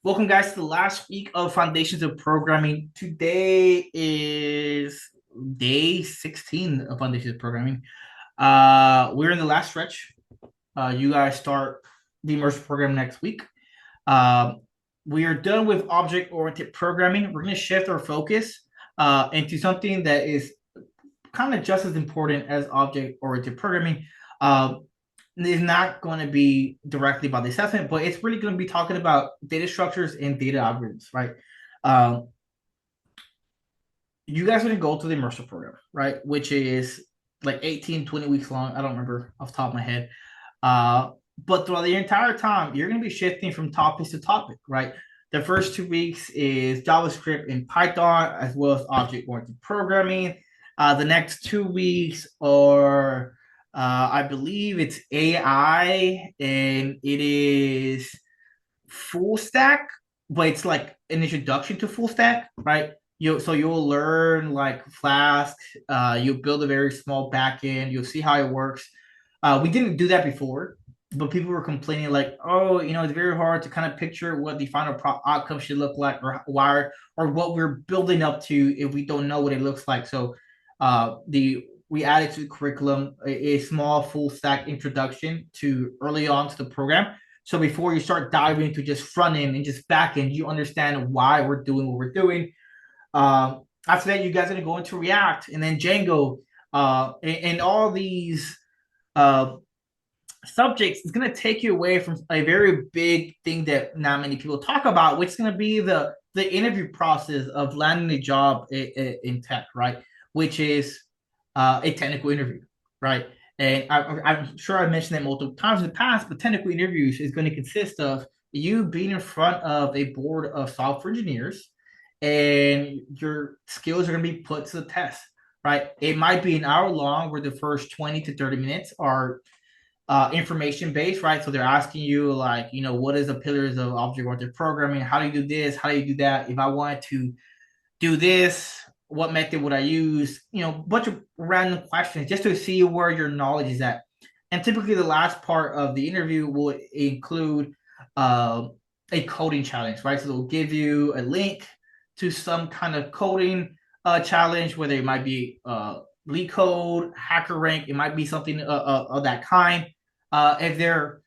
Welcome, guys, to the last week of Foundations of Programming. Today is day 16 of Foundations of Programming. We're in the last stretch. You guys start the immersive program next week. Um, we are done with object-oriented programming. We're going to shift our focus into something that is kind of just as important as object-oriented programming. Is not going to be directly about the assessment, but it's really going to be talking about data structures and data algorithms, right? Um, you guys are going to go to the immersive program, right? Which is like 18, 20 weeks long. I don't remember off the top of my head. But throughout the entire time, you're going to be shifting from topics to topic, right? The first 2 weeks is JavaScript and Python, as well as object-oriented programming. The next 2 weeks are I believe it's AI and it is full stack, but it's like an introduction to full stack, right? You'll learn like Flask, you'll build a very small backend, you'll see how it works. We didn't do that before, but people were complaining like, oh, it's very hard to kind of picture what the final outcome should look like, or what we're building up to if we don't know what it looks like. So the we added to the curriculum a small full stack introduction to early on to the program. So before you start diving into just front end and just back end, you understand why we're doing what we're doing. After that, you guys are gonna go into React and then Django, and all these uh, subjects is gonna take you away from a very big thing that not many people talk about, which is gonna be the interview process of landing a job in tech, right? Which is a technical interview, right? And I'm sure I've mentioned that multiple times in the past, but technical interviews is going to consist of you being in front of a board of software engineers and your skills are going to be put to the test, right? It might be an hour long where the first 20 to 30 minutes are information based, right? So they're asking you, like, what is the pillars of object oriented programming? How do you do this? How do you do that? If I wanted to do this, what method would I use? A bunch of random questions just to see where your knowledge is at. And typically, the last part of the interview will include uh, a coding challenge, right? So they'll give you a link to some kind of coding challenge, whether it might be leak code, hacker rank, it might be something of that kind. If they're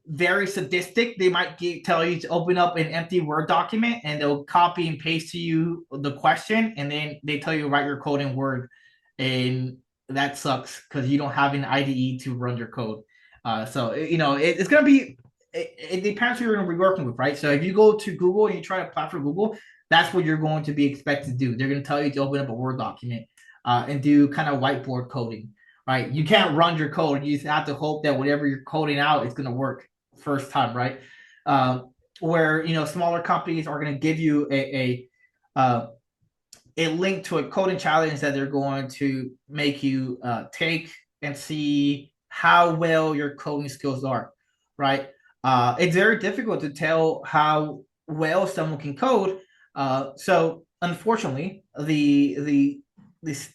very sadistic, they might tell you to open up an empty Word document and they'll copy and paste to you the question, and then they tell you to write your code in Word, and that sucks because you don't have an IDE to run your code. It's gonna be. It depends who you're gonna be working with, right? So if you go to Google and you try to apply for Google, that's what you're going to be expected to do. They're gonna tell you to open up a Word document and do kind of whiteboard coding, right? You can't run your code. You just have to hope that whatever you're coding out is going to work first time, right? Where smaller companies are going to give you a link to a coding challenge that they're going to make you take and see how well your coding skills are, right? It's very difficult to tell how well someone can code. So unfortunately, the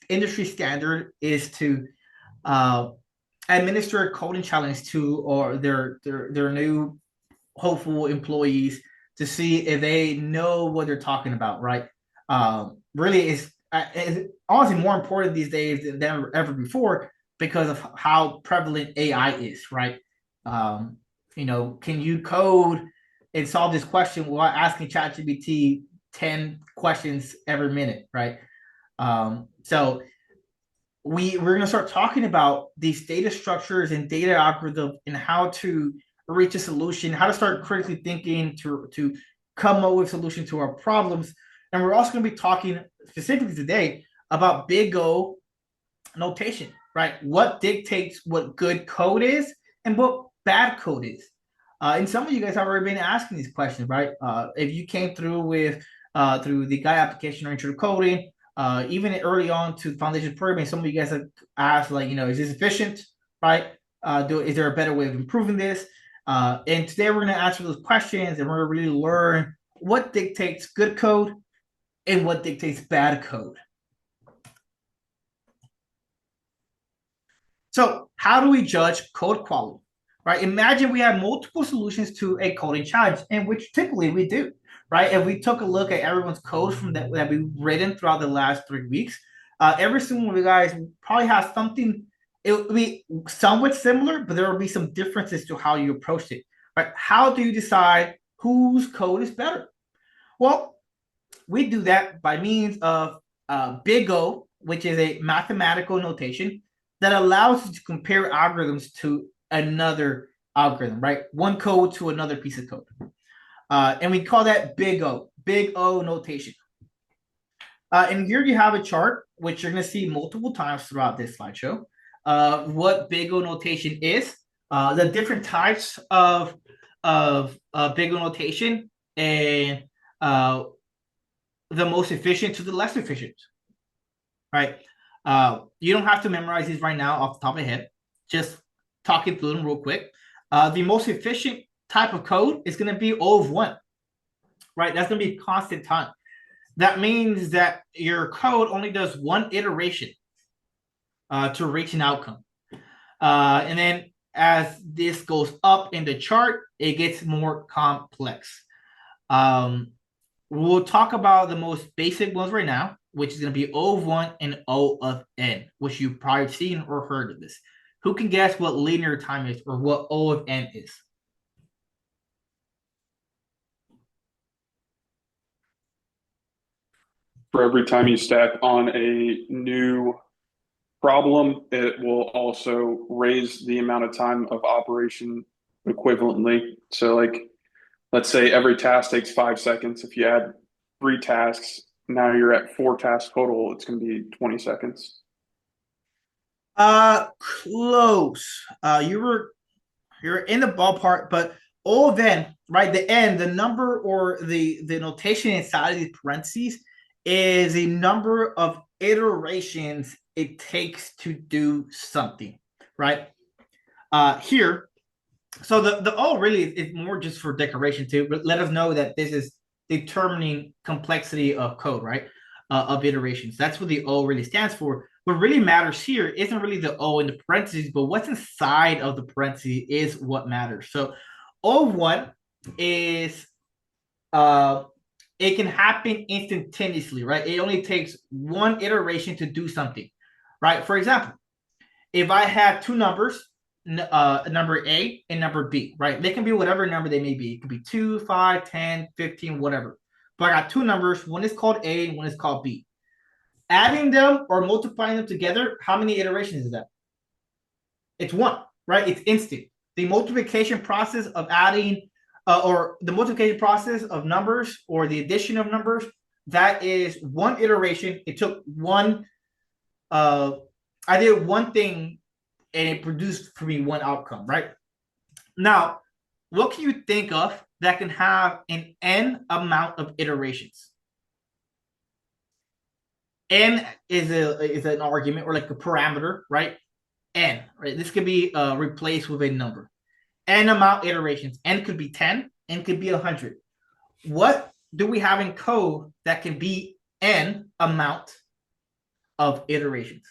industry standard is to uh, administer a coding challenge to or their new hopeful employees to see if they know what they're talking about, right? Really, it's honestly more important these days than ever before because of how prevalent AI is, right? Um, can you code and solve this question without asking ChatGPT 10 questions every minute, right? So we're going to start talking about these data structures and data algorithms and how to reach a solution, how to start critically thinking to come up with solutions to our problems. And we're also going to be talking specifically today about big O notation, right? What dictates what good code is and what bad code is. And some of you guys have already been asking these questions, right? If you came through with through the guide application or intro to coding, even early on to foundation programming, some of you guys have asked, like, is this efficient, right? Is there a better way of improving this? And today we're going to answer those questions, and we're going to really learn what dictates good code and what dictates bad code. So how do we judge code quality, right? Imagine we have multiple solutions to a coding challenge, and which typically we do, right? If we took a look at everyone's code from that we've written throughout the last 3 weeks, every single one of you guys probably has something. It will be somewhat similar, but there will be some differences to how you approach it. Right? How do you decide whose code is better? Well, we do that by means of Big O, which is a mathematical notation that allows us to compare algorithms to another algorithm, right? One code to another piece of code. And we call that Big O notation. And here you have a chart, which you're going to see multiple times throughout this slideshow. What Big O notation is, the different types of Big O notation, and the most efficient to the less efficient, right? You don't have to memorize these right now off the top of your head. Just talking through them real quick. The most efficient type of code is going to be O of 1, right? That's going to be constant time. That means that your code only does one iteration to reach an outcome. And then as this goes up in the chart, it gets more complex. We'll talk about the most basic ones right now, which is going to be O of 1 and O of n, which you've probably seen or heard of this. Who can guess what linear time is or what O of n is? For every time you stack on a new problem, it will also raise the amount of time of operation equivalently. So, like, let's say every task takes 5 seconds. If you add three tasks, now you're at four tasks total. It's going to be 20 seconds. Close. You're in the ballpark, but O of n, right? The n, the number or the notation inside of these parentheses is a number of iterations it takes to do something, right? Here, so the O really is more just for decoration to let us know that this is determining complexity of code, right? Of iterations. That's what the O really stands for. What really matters here isn't really the O in the parentheses, but what's inside of the parentheses is what matters. So O1 is it can happen instantaneously, right? It only takes one iteration to do something, right? For example, if I had two numbers, number A and number B, right? They can be whatever number they may be. It could be 2, 5, 10, 15, whatever. But I got two numbers. One is called A and one is called B. Adding them or multiplying them together, how many iterations is that? It's one, right? It's instant. The multiplication process of adding or the multiplication process of numbers or the addition of numbers, that is one iteration. It took one, I did one thing and it produced for me one outcome, right? Now, what can you think of that can have an n amount of iterations? N is an argument or like a parameter, right? N, right? This could be replaced with a number. N amount iterations. N could be 10, N could be 100. What do we have in code that can be N amount of iterations?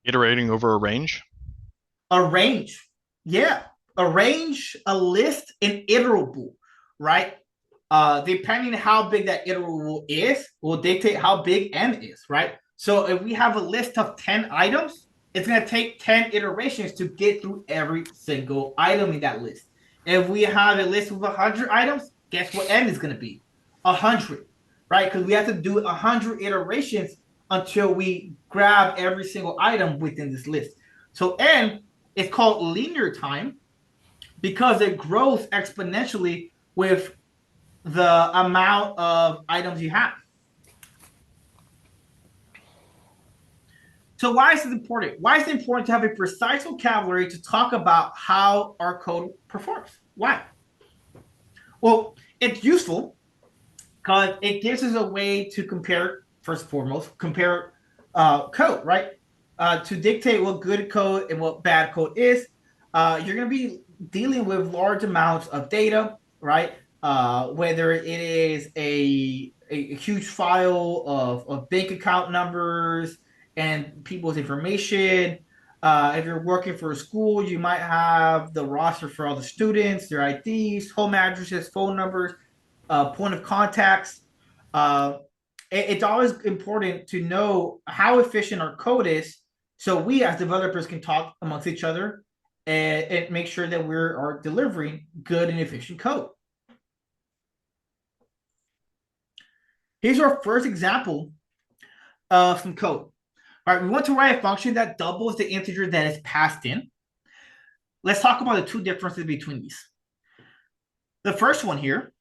Iterating over a range? A range. Yeah. A range, a list, an iterable, right? Depending on how big that iterable is, will dictate how big n is, right? So if we have a list of 10 items, it's going to take 10 iterations to get through every single item in that list. If we have a list of 100 items, guess what n is going to be? 100, right? Because we have to do 100 iterations until we grab every single item within this list. So n is called linear time because it grows exponentially with the amount of items you have. So why is it important? Why is it important to have a precise vocabulary to talk about how our code performs? Why? Well, it's useful because it gives us a way to compare, first and foremost, compare code, right? To dictate what good code and what bad code is. You're going to be dealing with large amounts of data, right? Whether it is a huge file of bank account numbers and people's information. If you're working for a school, you might have the roster for all the students, their IDs, home addresses, phone numbers. point of contacts. Uh, it's always important to know how efficient our code is, so we as developers can talk amongst each other and make sure that we are delivering good and efficient code. Here's our first example of some code. All right, we want to write a function that doubles the integer that is passed in. Let's talk about the two differences between these. The first one here,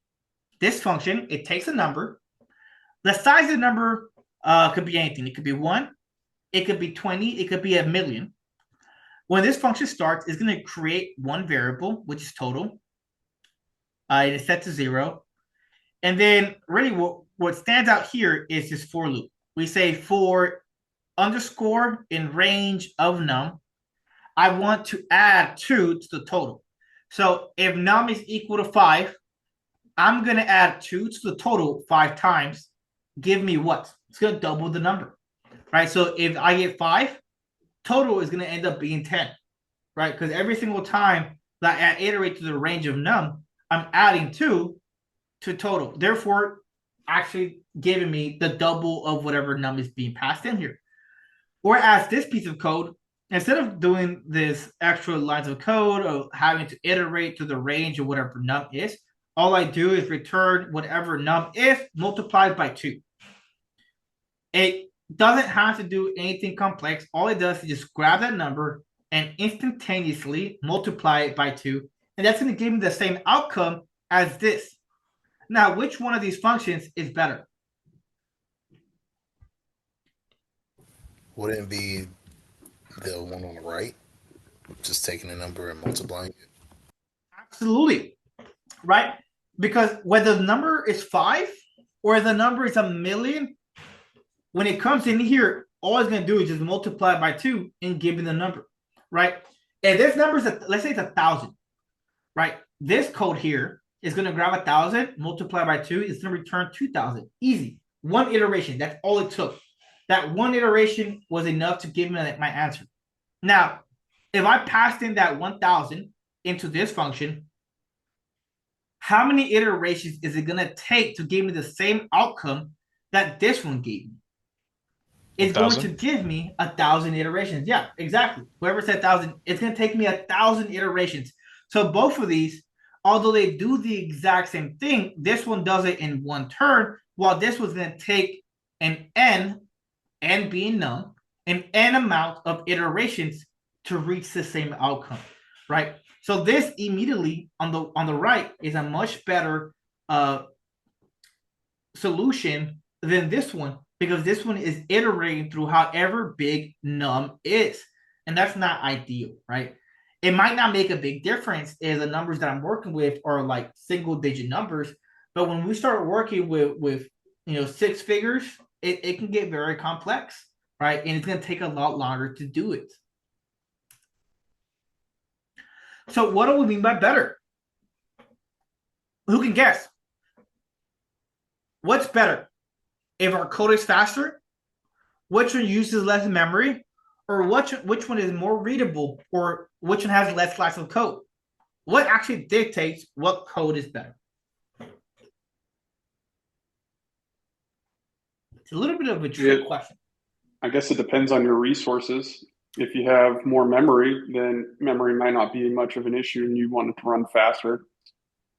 this function, it takes a number. The size of the number could be anything. It could be 1, it could be 20, it could be 1,000,000. When this function starts, it's going to create one variable, which is total. It is set to 0. And then really what stands out here is this for loop. We say for underscore in range of num, I want to add 2 to the total. So if num is equal to 5, I'm going to add 2 to the total 5 times. Give me what? It's going to double the number, right? So if I get 5, total is going to end up being 10, right? Because every single time that I iterate to the range of num, I'm adding 2 to total. Therefore, actually giving me the double of whatever num is being passed in here. Whereas this piece of code, instead of doing this extra lines of code or having to iterate to the range of whatever num is, all I do is return whatever num is multiplied by 2. It doesn't have to do anything complex. All it does is just grab that number and instantaneously multiply it by 2. And that's going to give me the same outcome as this. Now, which one of these functions is better? Wouldn't it be the one on the right? Just taking a number and multiplying it? Absolutely, right? Because whether the number is 5 or the number is 1,000,000, when it comes in here, all it's going to do is just multiply by 2 and give me the number, right? And this number is, let's say it's 1,000, right? This code here is going to grab 1,000, multiply by 2, it's going to return 2,000. Easy. One iteration. That's all it took. That one iteration was enough to give me my answer. Now, if I passed in that 1,000 into this function, how many iterations is it going to take to give me the same outcome that this one gave me? It's going to 1,000? give me 1,000 iterations. Yeah, exactly. Whoever said 1,000, it's going to take me 1,000 iterations. So both of these, although they do the exact same thing, this one does it in one turn, while this was going to take an n being num, an n amount of iterations to reach the same outcome, right? So this immediately on the right is a much better solution than this one, because this one is iterating through however big num is, and that's not ideal, right? It might not make a big difference if the numbers that I'm working with are like single digit numbers, but when we start working with 6 figures, it can get very complex, right? And it's going to take a lot longer to do it. So what do we mean by better? Who can guess? What's better? If our code is faster, which one uses less memory, or which one is more readable, or which one has less lines of code? What actually dictates what code is better? It's a little bit of a trick question. I guess it depends on your resources. If you have more memory, then memory might not be much of an issue and you want it to run faster.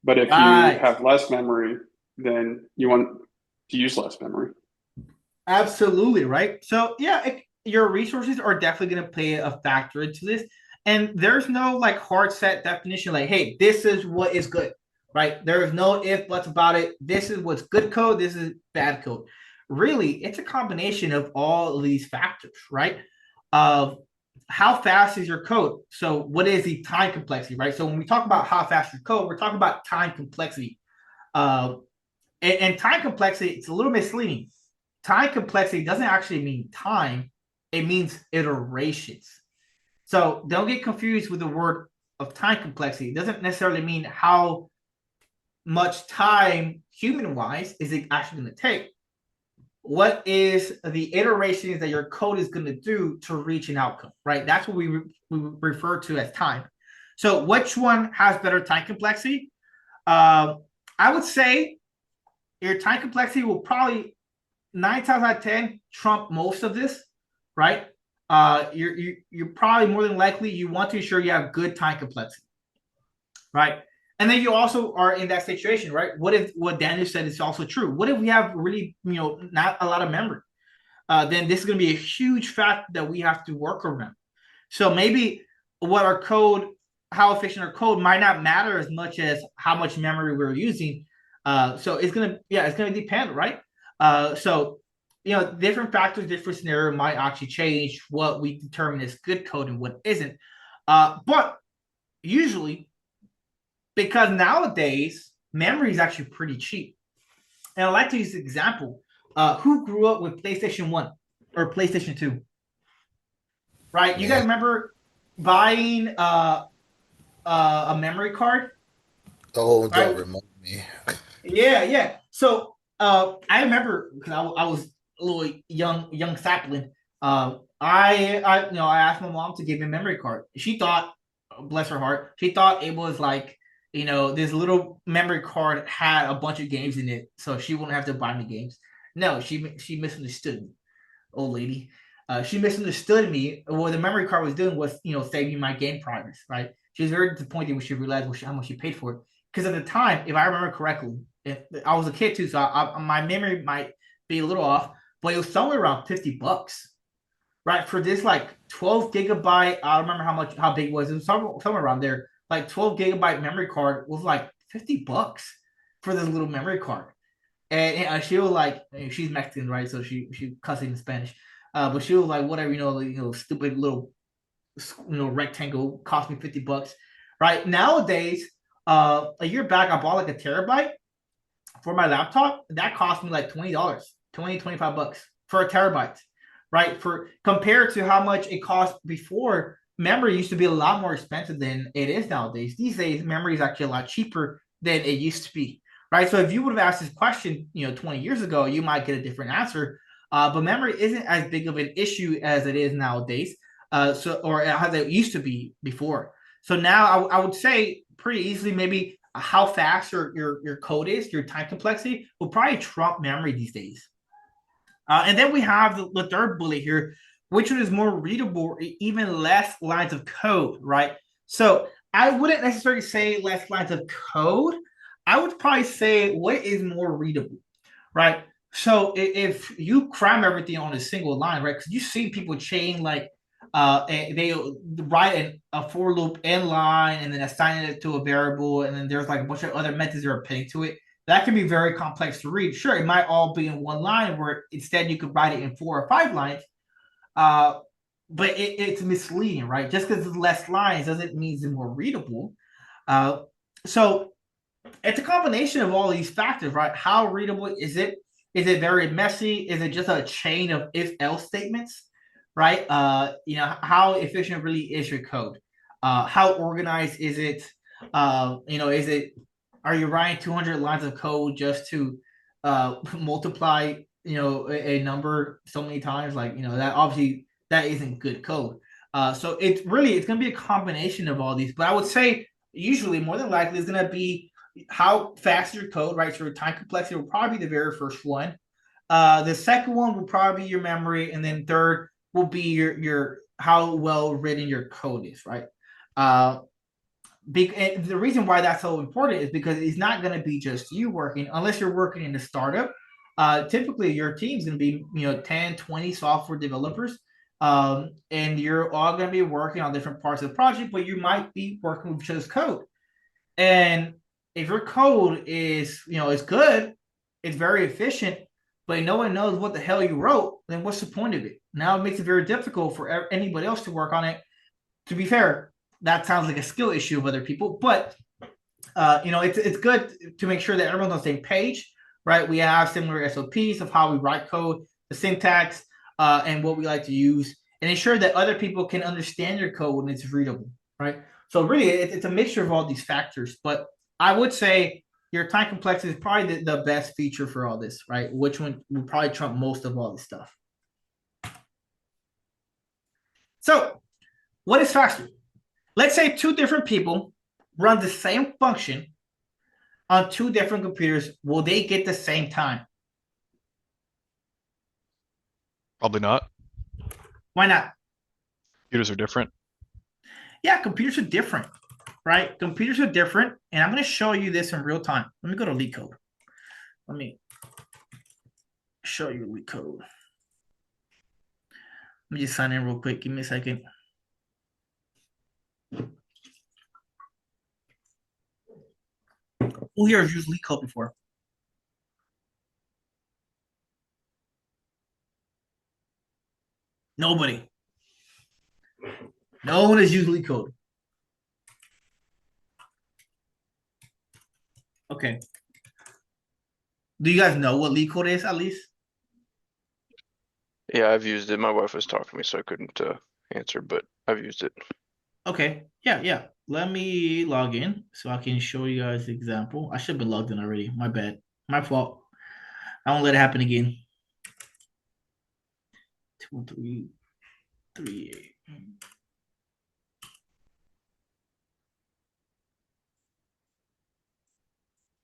But if you have less memory, then you want to use less memory. Absolutely, right? So yeah, your resources are definitely going to play a factor into this. And there's no like hard set definition like, hey, this is what is good, right? There is no if buts about it. This is what's good code. This is bad code. Really, it's a combination of all of these factors, right? Of how fast is your code? So what is the time complexity, right? So when we talk about how fast your code, we're talking about time complexity. And time complexity, it's a little misleading. Time complexity doesn't actually mean time. It means iterations. So don't get confused with the word of time complexity. It doesn't necessarily mean how much time human-wise is it actually going to take. What is the iterations that your code is going to do to reach an outcome, right? That's what we refer to as time. So which one has better time complexity? I would say your time complexity will probably 9 times out of 10 trump most of this, right? You're probably more than likely you want to ensure you have good time complexity, right? And then you also are in that situation, right? What if what Daniel said is also true? What if we have really, not a lot of memory? Then this is going to be a huge fact that we have to work around. So maybe what our code, how efficient our code might not matter as much as how much memory we're using. So it's gonna depend, right? So different factors, different scenario might actually change what we determine as good code and what isn't. But usually, because nowadays memory is actually pretty cheap, and I like to use the example. Who grew up with PlayStation 1 or PlayStation 2? Right? You Man, guys remember buying a memory card, oh, don't right? remind me. Yeah, yeah. So I remember because I was a little young sapling. I asked my mom to give me a memory card. She thought, bless her heart, she thought it was like this little memory card had a bunch of games in it, so she wouldn't have to buy me games. No, she misunderstood me, old lady. She misunderstood me. What the memory card was doing was, saving my game progress, right? She was very disappointed when she realized how much she paid for it. Because at the time, if I remember correctly, I was a kid too, so my memory might be a little off, but it was somewhere around $50, right? For this like 12 gigabyte, I don't remember how big it was. It was somewhere around there. Like 12 gigabyte memory card was like $50 for this little memory card. And she was like, she's Mexican, right? So she cussing in Spanish. But she was like, whatever, stupid little rectangle cost me $50, right? Nowadays, a year back, I bought like a terabyte for my laptop. That cost me like $20, 20, $25 for a terabyte, right? For compared to how much it cost before, memory used to be a lot more expensive than it is nowadays. These days, memory is actually a lot cheaper than it used to be, right? So if you would have asked this question, 20 years ago, you might get a different answer. But memory isn't as big of an issue as it is nowadays. Or as it used to be before. So now I would say pretty easily maybe how fast your code is, your time complexity will probably trump memory these days. And then we have the third bullet here, which one is more readable, even less lines of code, right? So I wouldn't necessarily say less lines of code. I would probably say what is more readable, right? So if you cram everything on a single line, right? Because you see people chain like they write a for loop in line and then assign it to a variable, and then there's like a bunch of other methods that are pinned to it. That can be very complex to read. Sure, it might all be in one line, where instead you could write it in 4 or 5 lines. Uh, but it's misleading, right? Just because it's less lines doesn't mean it's more readable. Uh, so it's a combination of all these factors, right? How readable is it? Is it very messy? Is it just a chain of if else statements, right? How efficient really is your code? How organized is it? Is it, are you writing 200 lines of code just to multiply, a number so many times? Like, that obviously that isn't good code. So it's going to be a combination of all these, but I would say usually more than likely it's going to be how fast your code, right? So your time complexity will probably be the very first one. The second one will probably be your memory, and then third will be your how well written your code is, right? The reason why that's so important is because it's not going to be just you working, unless you're working in a startup. Typically, your team's going to be 10, 20 software developers, and you're all going to be working on different parts of the project, but you might be working with just code. And if your code is good, it's very efficient, but no one knows what the hell you wrote, then what's the point of it? Now it makes it very difficult for anybody else to work on it. To be fair, that sounds like a skill issue of other people, but it's good to make sure that everyone's on the same page, right? We have similar SOPs of how we write code, the syntax, and what we like to use, and ensure that other people can understand your code when it's readable, right? So really, it's a mixture of all these factors, but I would say your time complexity is probably the best feature for all this, right? Which one will probably trump most of all this stuff. So, what is faster? Let's say two different people run the same function, on two different computers, will they get the same time? Probably not. Why not? Computers are different. Yeah, computers are different, right? Computers are different, and I'm going to show you this in real time. Let me go to LeetCode. Let me show you LeetCode. Let me just sign in real quick. Give me a second. Who here has used LeetCode before? Nobody. No one has used LeetCode. Okay. Do you guys know what LeetCode is at least? Yeah, I've used it. My wife was talking to me, so I couldn't answer, but I've used it. Okay. Yeah. Let me log in so I can show you guys the example. I should have been logged in already. My bad. My fault. I won't let it happen again. 2, 3, 3, 8.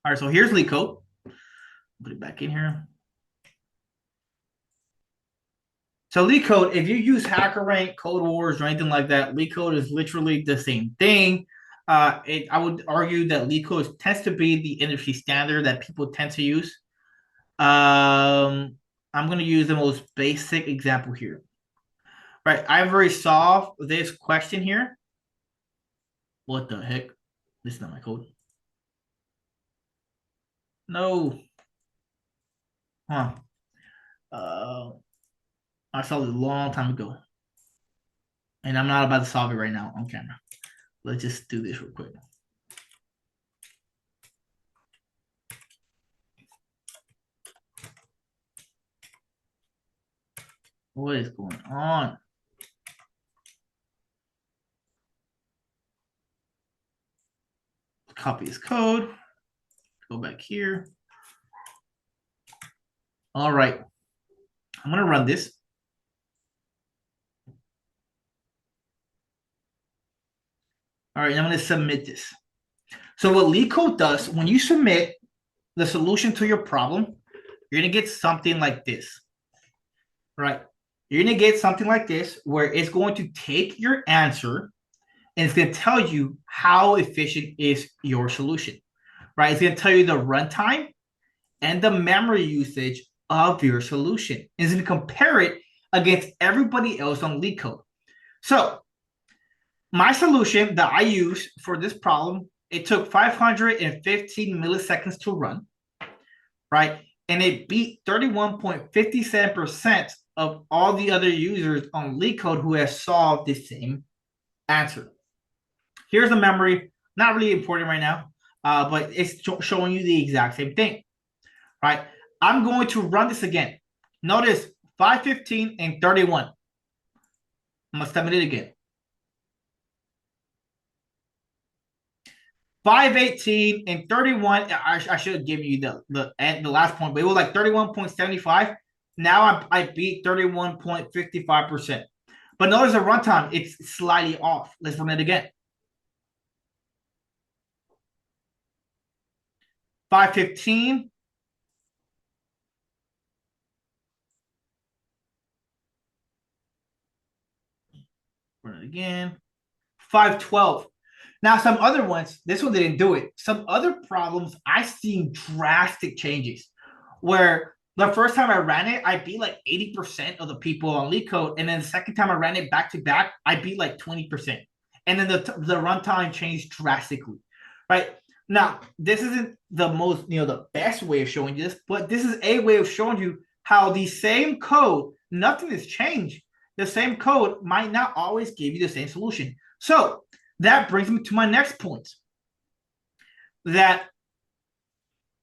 All right, so here's LeetCode. Put it back in here. So LeetCode, if you use HackerRank, Code Wars, or anything like that, LeetCode is literally the same thing. I would argue that LeetCode tends to be the industry standard that people tend to use. I'm going to use the most basic example here. Right, I've already solved this question here. What the heck? This is not my code. No. Huh. I solved it a long time ago. And I'm not about to solve it right now on camera. Let's just do this real quick. What is going on? Copy this code. Go back here. All right. I'm going to run this. All right, I'm going to submit this. So what LeetCode does, when you submit the solution to your problem, you're going to get something like this. Right? You're going to get something like this where it's going to take your answer and it's going to tell you how efficient is your solution. Right? It's going to tell you the runtime and the memory usage of your solution. It's going to compare it against everybody else on LeetCode. So my solution that I use for this problem, it took 515 milliseconds to run, right? And it beat 31.57% of all the other users on LeetCode who has solved the same answer. Here's the memory. Not really important right now, but it's showing you the exact same thing, right? I'm going to run this again. Notice 515 and 31. I'm going to submit it again. 518 and 31. I should have given you the last point, but it was like 31.75. Now I beat 31.55%. But notice the runtime, it's slightly off. Let's run it again. 515. Run it again. 512. Now, some other ones, this one didn't do it. Some other problems, I've seen drastic changes where the first time I ran it, I beat like 80% of the people on LeetCode. And then the second time I ran it back to back, I beat like 20%. And then the runtime changed drastically, right? Now, this isn't the most, the best way of showing you this, but this is a way of showing you how the same code, nothing has changed. The same code might not always give you the same solution. So that brings me to my next point. That,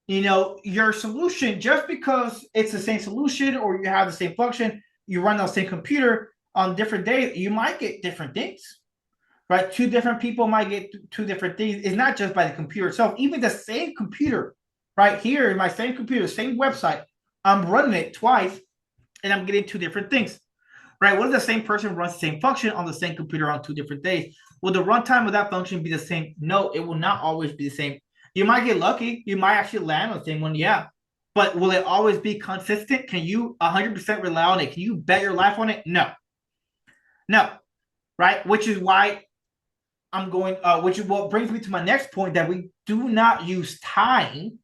your solution, just because it's the same solution or you have the same function, you run on the same computer on different days, you might get different things, right? Two different people might get two different things. It's not just by the computer itself. Even the same computer, right here in my same computer, same website, I'm running it twice and I'm getting two different things. Right? What if the same person runs the same function on the same computer on two different days? Will the runtime of that function be the same? No, it will not always be the same. You might get lucky. You might actually land on the same one, yeah. But will it always be consistent? Can you 100% rely on it? Can you bet your life on it? No. No. Right? Which is why I'm going, which is what brings me to my next point, that we do not use time.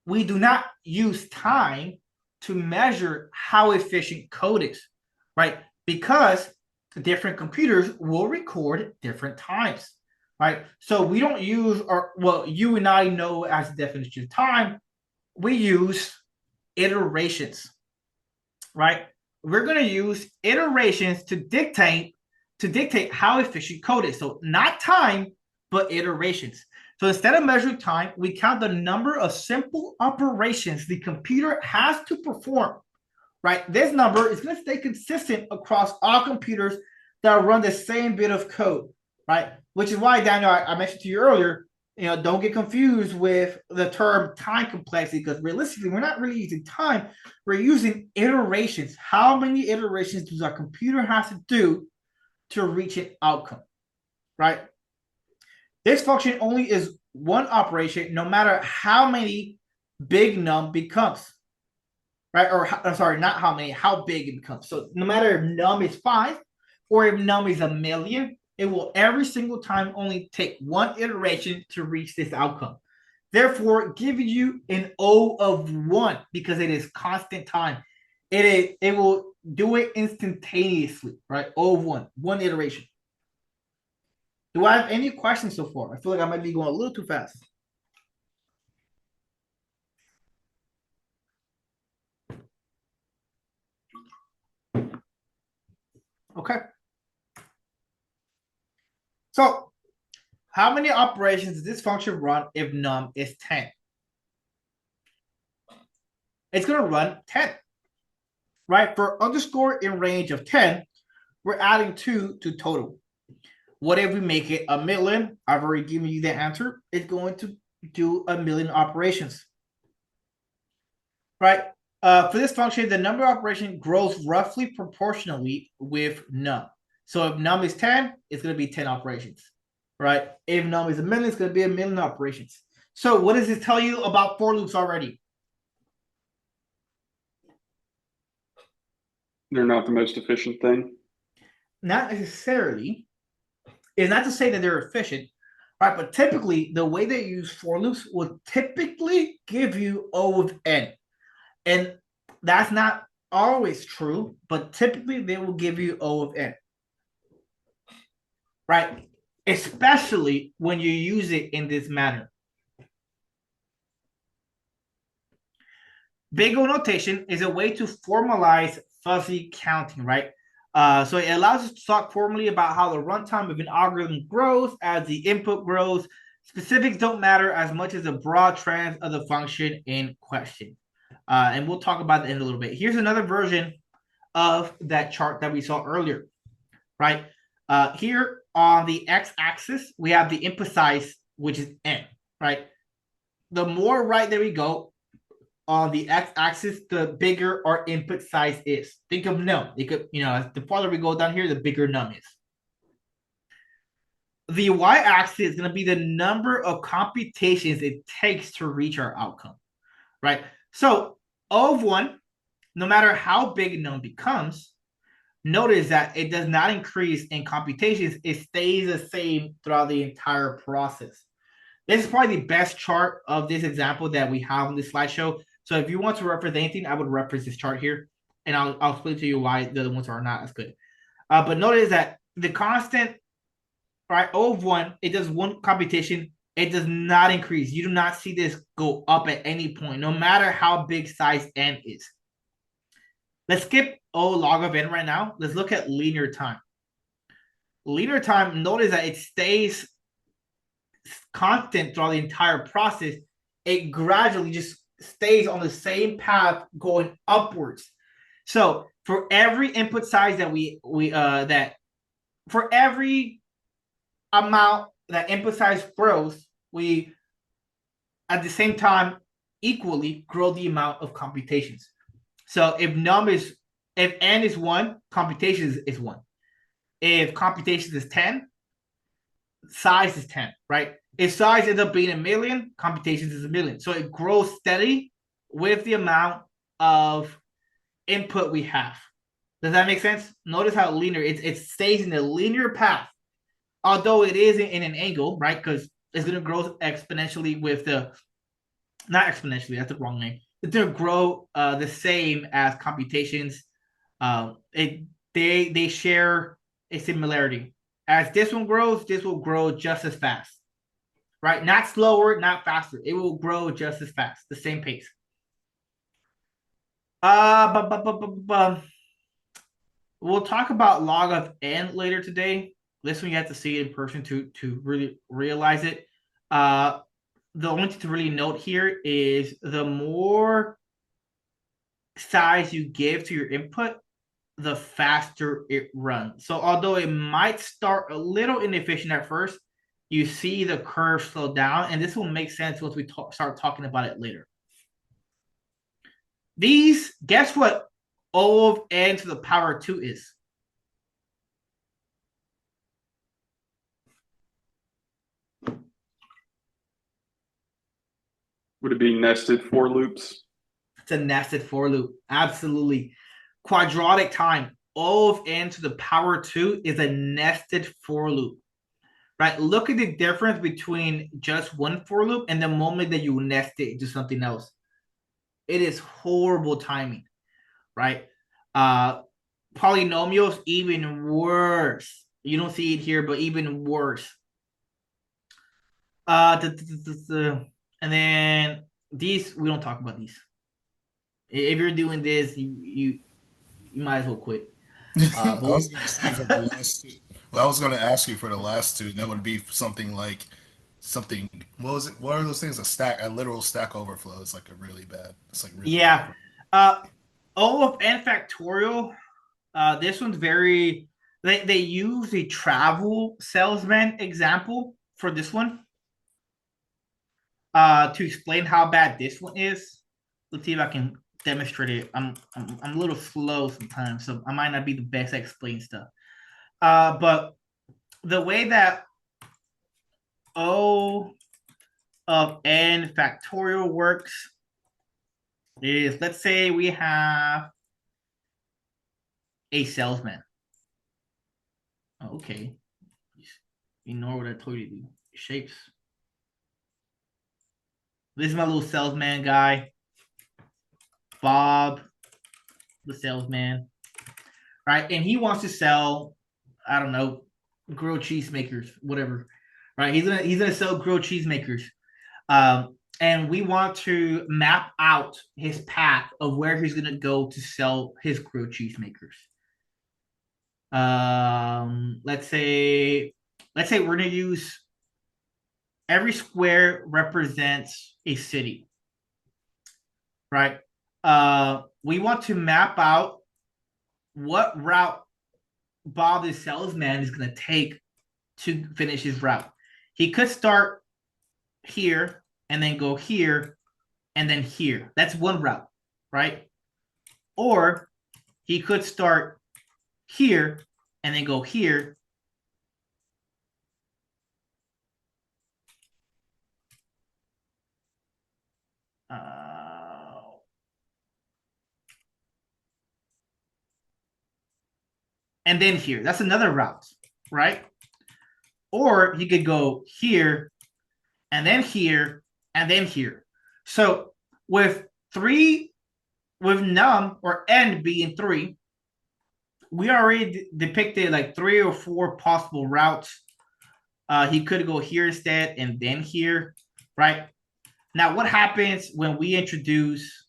We do not use time to measure how efficient code is, right? Because different computers will record different times, right? So we don't use, or well, you and I know as a definition of time, we use iterations, right? We're going to use iterations to dictate how efficient code is. So not time, but iterations. So instead of measuring time, we count the number of simple operations the computer has to perform, right? This number is going to stay consistent across all computers that run the same bit of code, right? Which is why, Daniel, I mentioned to you earlier, don't get confused with the term time complexity, because realistically, we're not really using time. We're using iterations. How many iterations does our computer have to do to reach an outcome, right? This function only is one operation, no matter how many big num becomes, right? Or I'm sorry, not how many, how big it becomes. So no matter if num is 5 or if num is 1,000,000, it will every single time only take one iteration to reach this outcome. Therefore, giving you an O of 1 because it is constant time. It will do it instantaneously, right? O of 1 iteration. Do I have any questions so far? I feel like I might be going a little too fast. Okay. So, how many operations does this function run if num is 10? It's going to run 10, right? For underscore in range of 10, we're adding 2 to total. What if we make it 1,000,000? I've already given you the answer. It's going to do 1,000,000 operations, right? For this function, the number of operations grows roughly proportionally with num. So if num is 10, it's going to be 10 operations, right? If num is 1,000,000, it's going to be 1,000,000 operations. So what does this tell you about for loops already? They're not the most efficient thing. Not necessarily. It's not to say that they're efficient, right? But typically, the way they use for loops will typically give you O of n. And that's not always true, but typically they will give you O of n, right? Especially when you use it in this manner. Big O notation is a way to formalize fuzzy counting, right? So it allows us to talk formally about how the runtime of an algorithm grows as the input grows. Specifics don't matter as much as the broad trends of the function in question. And we'll talk about that in a little bit. Here's another version of that chart that we saw earlier, right? Here on the x-axis, we have the input size, which is n, right? The more right there we go, on the x-axis, the bigger our input size is. Think of num. It could, the farther we go down here, the bigger num is. The y-axis is going to be the number of computations it takes to reach our outcome, right? So O of 1, no matter how big num becomes, notice that it does not increase in computations. It stays the same throughout the entire process. This is probably the best chart of this example that we have on this slideshow. So if you want to reference anything, I would reference this chart here, and I'll explain to you why the other ones are not as good. But notice that the constant, right, O of 1, it does one computation. It does not increase. You do not see this go up at any point, no matter how big size n is. Let's skip O log of n right now. Let's look at linear time. Linear time, notice that it stays constant throughout the entire process. It gradually just stays on the same path going upwards. So for every input size that for every amount that input size grows, we at the same time equally grow the amount of computations. So if n is 1, computations is 1. If computations is 10, size is 10, right? Its size ends up being 1,000,000. Computations is 1,000,000. So it grows steady with the amount of input we have. Does that make sense? Notice how linear it stays in a linear path, although it is in an angle, right? Because it's going to grow exponentially with the not exponentially. That's the wrong name. It's going to grow the same as computations. They share a similarity. As this one grows, this will grow just as fast, right? Not slower, not faster. It will grow just as fast, the same pace. We'll talk about log of n later today. This one you have to see it in person to really realize it. The only thing to really note here is the more size you give to your input, the faster it runs. So although it might start a little inefficient at first, you see the curve slow down, and this will make sense once we start talking about it later. These, guess what O of n to the power 2 is? Would it be nested for loops? It's a nested for loop. Absolutely. Quadratic time. O of n to the power 2 is a nested for loop. Right? Look at the difference between just one for loop and the moment that you nest it into something else. It is horrible timing, right? Polynomials, even worse. You don't see it here, but even worse. And then these, we don't talk about these. If you're doing this, you might as well quit. I was going to say for the last two. Well, I was going to ask you for the last two. That would be something like something. What was it? What are those things? A literal stack overflow. It's like a really bad. It's like really Yeah. bad. O of n factorial. This one's very. They use a travel salesman example for this one. To explain how bad this one is. Let's see if I can demonstrate it. I'm a little slow sometimes, so I might not be the best at explaining stuff. But the way that O of n factorial works is, let's say we have a salesman. Okay. Ignore what I told you to do. Shapes. This is my little salesman guy. Bob, the salesman. Right? And he wants to sell, I don't know, grilled cheese makers, whatever. Right? He's gonna sell grilled cheese makers. And we want to map out his path of where he's gonna go to sell his grilled cheese makers. Let's say we're gonna use every square represents a city, right? We want to map out what route Bob the salesman is gonna take to finish his route. He could start here and then go here and then here. That's one route, right? Or he could start here and then go here. And then here. That's another route, right? Or he could go here and then here and then here. So with num or n being 3, we already depicted like 3 or 4 possible routes. He could go here instead and then here, right? Now, what happens when we introduce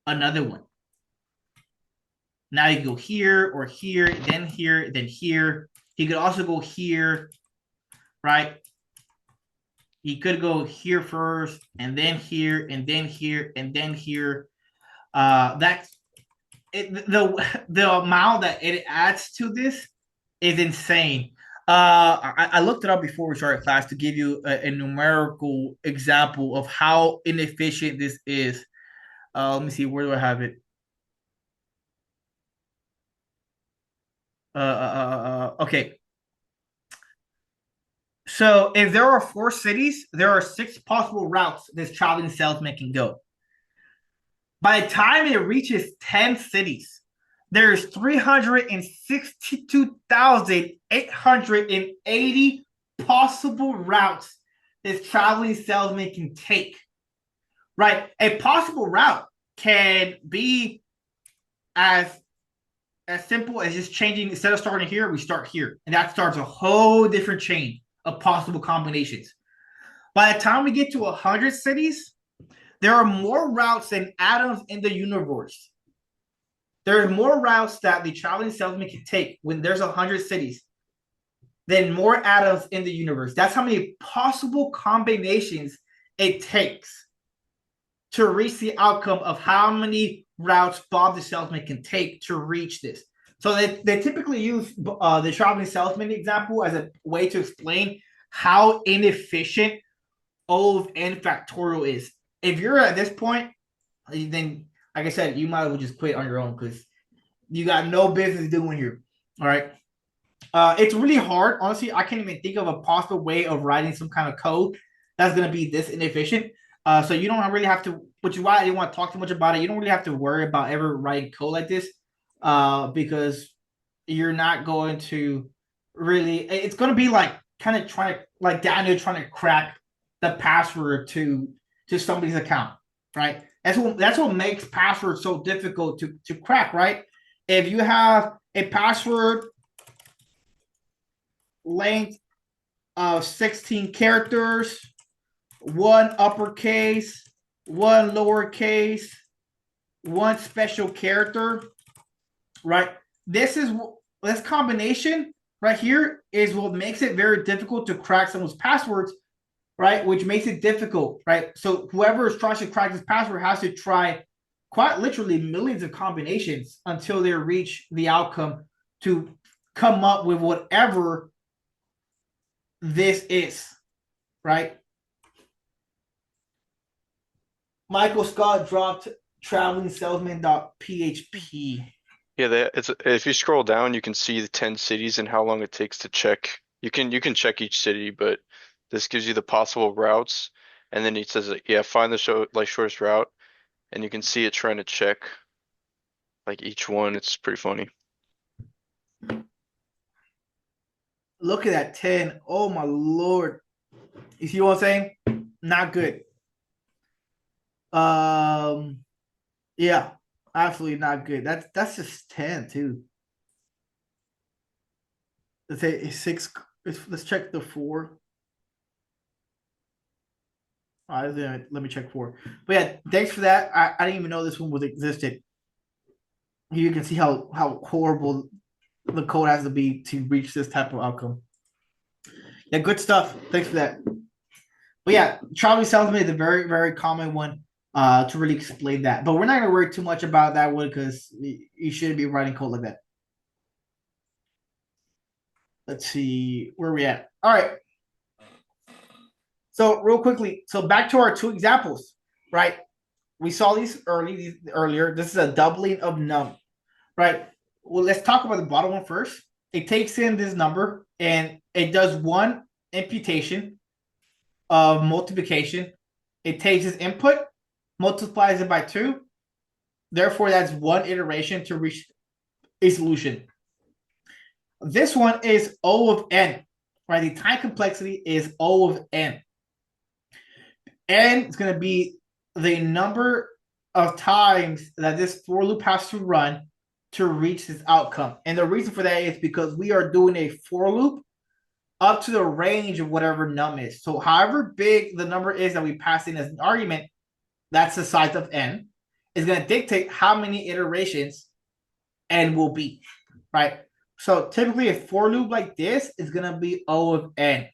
another one? Now you go here or here, then here, then here. He could also go here, right? He could go here first, and then here, and then here, and then here. That's it, the amount that it adds to this is insane. I looked it up before we started class to give you a numerical example of how inefficient this is. Let me see, where do I have it? Okay. So if there are 4 cities, there are 6 possible routes this traveling salesman can go. By the time it reaches 10 cities, there's 362,880 possible routes this traveling salesman can take. Right? A possible route can be as simple as just changing, instead of starting here, we start here. And that starts a whole different chain of possible combinations. By the time we get to 100 cities, there are more routes than atoms in the universe. There are more routes that the traveling salesman can take when there's 100 cities than more atoms in the universe. That's how many possible combinations it takes to reach the outcome of how many routes Bob the salesman can take to reach this. So they typically use the traveling salesman example as a way to explain how inefficient O of n factorial is. If you're at this point, then like I said, you might as well just quit on your own because you got no business doing here. All right. It's really hard. Honestly, I can't even think of a possible way of writing some kind of code that's going to be this inefficient. So you don't really have to, which is why I didn't want to talk too much about it. You don't really have to worry about ever writing code like this because you're not going to really, it's going to be like kind of trying to, like Daniel trying to crack the password to somebody's account, right? That's what makes passwords so difficult to crack, right? If you have a password length of 16 characters, 1 uppercase, 1 lowercase, 1 special character, right? This combination right here is what makes it very difficult to crack someone's passwords, right? Which makes it difficult, right? So whoever is trying to crack this password has to try quite literally millions of combinations until they reach the outcome to come up with whatever this is, right? Michael Scott dropped travelingsalesman.php. Yeah, it's if you scroll down, you can see the 10 cities and how long it takes to check. You can check each city, but this gives you the possible routes, and then it says, yeah, find the shortest route, and you can see it trying to check like each one. It's pretty funny. Look at that 10. Oh my lord. You see what I'm saying? Not good. Yeah, absolutely not good. That's just 10 too. Let's say 6. Let's check the 4. All right, let me check 4. But yeah, thanks for that. I didn't even know this one was existed. You can see how horrible the code has to be to reach this type of outcome. Yeah, good stuff. Thanks for that. But yeah, traveling salesman is a very, very common one to really explain that. But we're not going to worry too much about that one because you shouldn't be writing code like that. Let's see where we at. All right. So real quickly, so back to our 2 examples, right? We saw these earlier. This is a doubling of num, right? Well, let's talk about the bottom one first. It takes in this number and it does 1 imputation of multiplication. It takes its input, multiplies it by 2. Therefore, that's 1 iteration to reach a solution. This one is O of n, right? The time complexity is O of n. N is going to be the number of times that this for loop has to run to reach this outcome. And the reason for that is because we are doing a for loop up to the range of whatever num is. So however big the number is that we pass in as an argument, that's the size of n, is going to dictate how many iterations n will be, right? So typically a for loop like this is going to be O of n.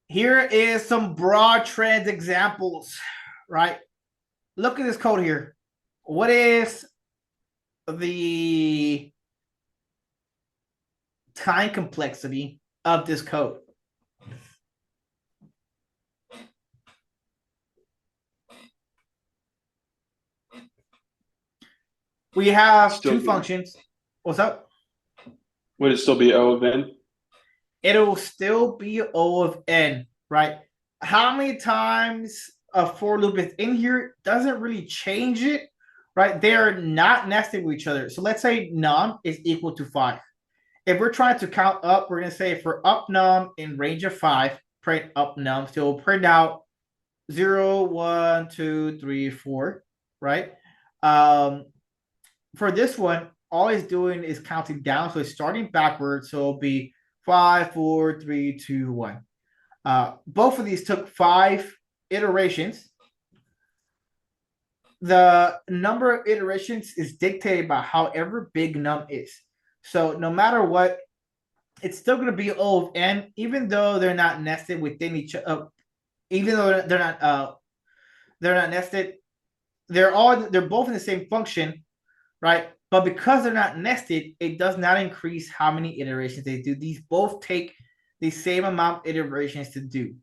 Here is some broad trends examples, right? Look at this code here. What is the time complexity of this code? We have Still two good. functions. What's up? Would it still be O of n? It'll still be O of n, right? How many times a for loop is in here doesn't really change it, right? They're not nested with each other. So let's say num is equal to 5. If we're trying to count up, we're going to say for up num in range of 5, print up num. So we'll print out 0, 1, 2, 3, 4, right? For this one, all it's doing is counting down. So it's starting backwards. So it'll be 5, 4, 3, 2, 1. Both of these took 5 iterations. The number of iterations is dictated by however big num is. So no matter what, it's still going to be O of n, even though they're not nested within each other. Even though they're not nested, they're both in the same function, right? But because they're not nested, it does not increase how many iterations they do. These both take the same amount of iterations to do.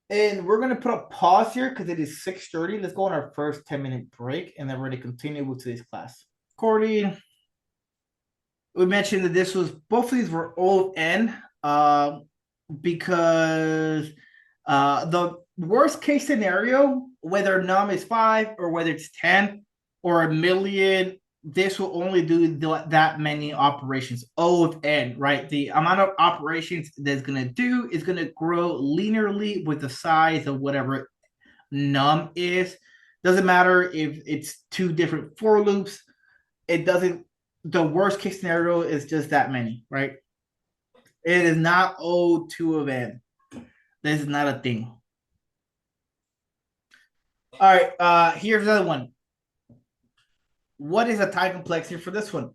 And we're going to put a pause here because it is 6:30. Let's go on our first 10-minute break, and then we're going to continue with today's class. Cordy, we mentioned that both of these were O of n because the worst case scenario, whether num is 5 or whether it's 10 or a million, this will only do that many operations. O of n, right? The amount of operations that's going to do is going to grow linearly with the size of whatever num is. Doesn't matter if it's 2 different for loops. It doesn't. The worst case scenario is just that many, right? It is not O2 of n. This is not a thing. All right, here's another one. What is a time complexity for this one?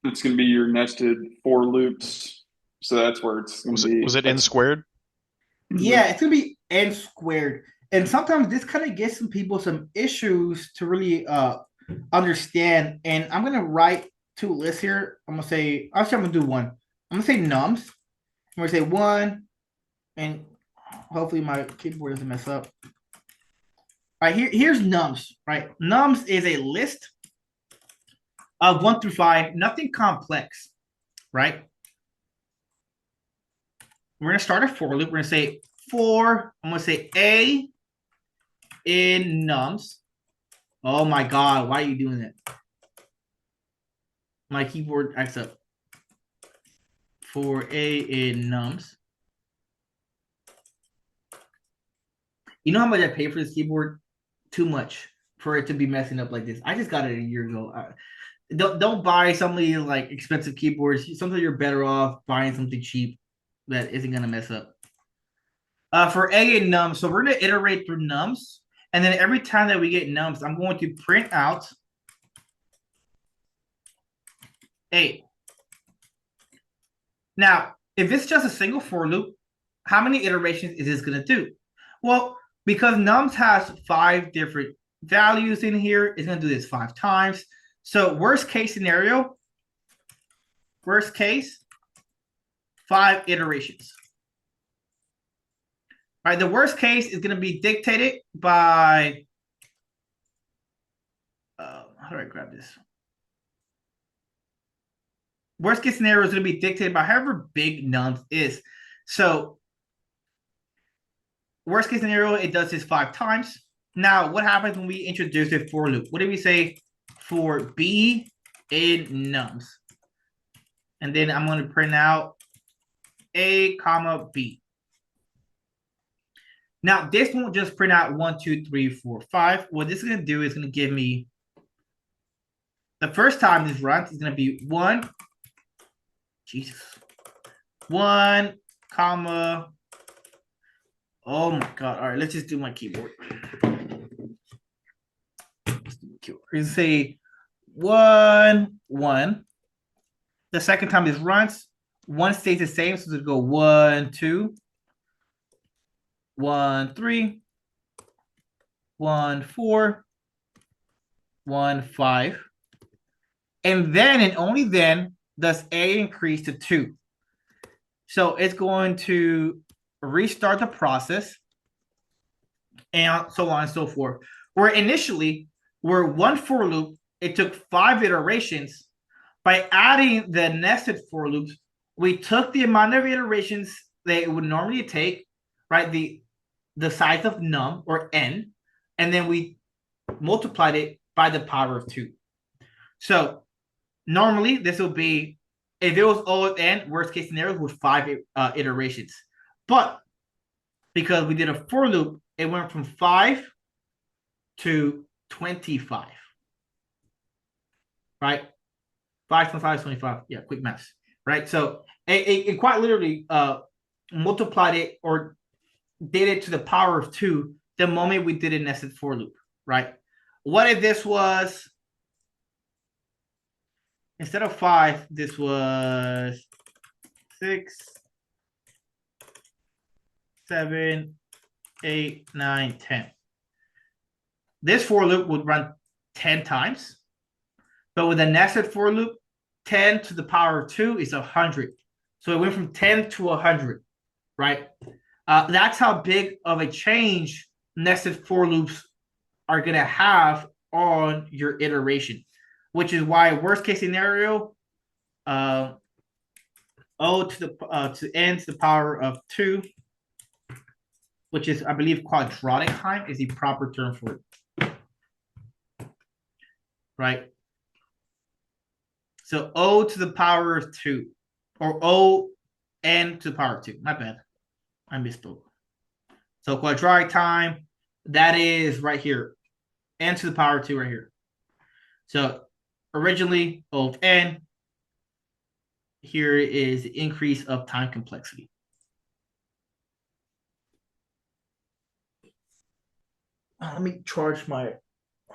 It's going to be your nested for loops. So that's where it's going to be. Was it n squared? Yeah, it's going to be n squared. And sometimes this kind of gets some people some issues to really understand. And I'm going to write 2 lists here. I'm going to say, actually, I'm going to do one. I'm going to say nums. I'm going to say 1, and hopefully my keyboard doesn't mess up. All right, here's nums, right? Nums is a list of 1 through 5, nothing complex, right? We're going to start a for loop. We're going to say for, I'm going to say A in nums. Oh my God, why are you doing that? My keyboard acts up. For A in nums. You know how much I pay for this keyboard? Too much for it to be messing up like this. I just got it a year ago. Don't buy some of these like expensive keyboards. Sometimes you're better off buying something cheap that isn't gonna mess up. For A and nums, so we're gonna iterate through nums, and then every time that we get nums, I'm going to print out A. Now, if it's just a single for loop, how many iterations is this gonna do? Well, because nums has 5 different values in here, it's gonna do this 5 times. So worst case scenario, 5 iterations. All right, the worst case is going to be dictated by, how do I grab this? Worst case scenario is going to be dictated by however big nums is. So worst case scenario, it does this 5 times. Now, what happens when we introduce a for loop? What do we say for B in nums? And then I'm going to print out A, comma, B. Now, this won't just print out 1, 2, 3, 4, 5. What this is going to do is going to give me, the first time this runs is going to be 1, comma, oh my God. All right, let's just do my keyboard. Let's do my keyboard. We're going to say 1, 1. The second time this runs, 1 stays the same, so it'll go 1, 2. 1, 3, 1, 4, 1, 5. And then and only then does A increase to 2. So it's going to restart the process, and so on and so forth. Where initially, where one for loop, it took 5 iterations. By adding the nested for loops, we took the amount of iterations that it would normally take, right? The size of num or n, and then we multiplied it by the power of 2. So normally this will be, if it was O of n, worst case scenario was 5 iterations. But because we did a for loop, it went from 5 to 25. Right? 5 times 5 is 25. Yeah, quick math. Right? So it quite literally multiplied it or did it to the power of 2 the moment we did a nested for loop. Right? What if this was, instead of 5, this was 6, 7, 8, 9, 10. This for loop would run 10 times. But with a nested for loop, 10 to the power of 2 is 100. So it went from 10 to 100, right? That's how big of a change nested for loops are going to have on your iteration, which is why worst case scenario, O to n to the power of 2, which is, I believe, quadratic time is the proper term for it, right? So O to the power of 2, or O n to the power of 2. My bad. I misspoke. So quadratic time, that is right here. N to the power of 2 right here. So originally, O of n. Here is the increase of time complexity. Let me charge my,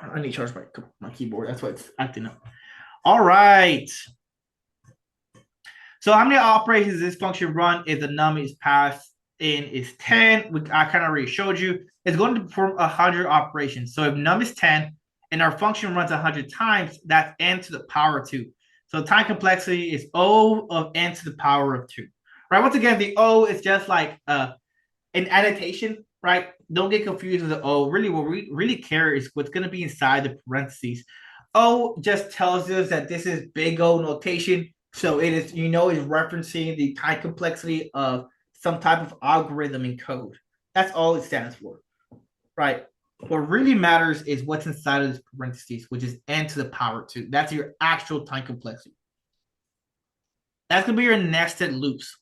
I need to charge my keyboard. That's why it's acting up. All right. So how many operations does this function run if the num is passed in is 10? I kind of already showed you. It's going to perform 100 operations. So if num is 10 and our function runs 100 times, that's n to the power of 2. So time complexity is O of n to the power of 2. Right? Once again, the O is just like an annotation, right? Don't get confused with the O. Really, what we really care is what's going to be inside the parentheses. O just tells us that this is big O notation. So it is, is referencing the time complexity of some type of algorithm in code. That's all it stands for, right? What really matters is what's inside of this parentheses, which is n to the power 2. That's your actual time complexity. That's going to be your nested loops.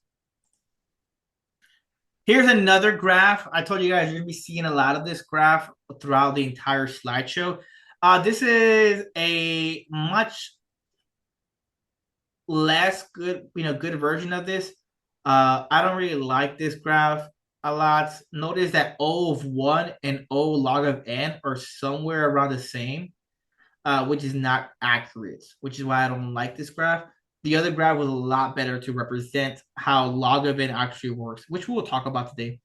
Here's another graph. I told you guys you're going to be seeing a lot of this graph throughout the entire slideshow. This is a much less good, good version of this. I don't really like this graph a lot. Notice that O of 1 and O log of n are somewhere around the same, which is not accurate, which is why I don't like this graph. The other graph was a lot better to represent how log of n actually works, which we'll talk about today.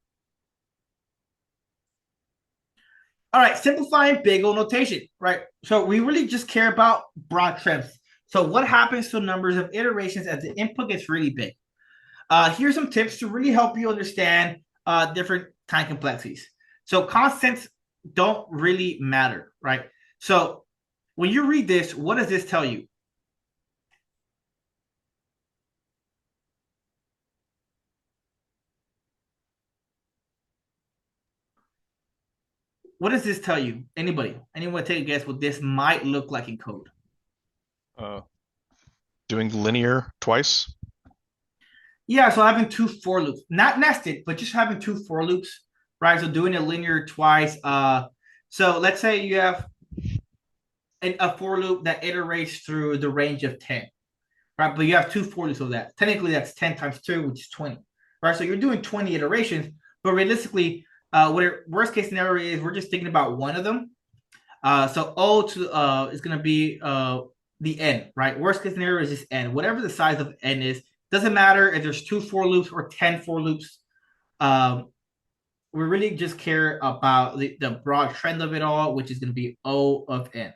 All right, simplifying big O notation, right? So we really just care about broad trends. So what happens to numbers of iterations as the input gets really big? Here's some tips to really help you understand different time complexities. So constants don't really matter, right? So when you read this, what does this tell you? What does this tell you? Anybody? Anyone take a guess what this might look like in code? Doing linear twice. Yeah, so having 2 for loops, not nested, but just having 2 for loops, right? So doing a linear twice. So let's say you have a for loop that iterates through the range of 10, right? But you have 2 for loops of that. Technically, that's 10 times 2, which is 20, right? So you're doing 20 iterations, but realistically, worst case scenario is we're just thinking about one of them. So O to is going to be the n, right? Worst case scenario is just n. Whatever the size of n is, doesn't matter if there's 2 for loops or 10 for loops. We really just care about the broad trend of it all, which is going to be O of n.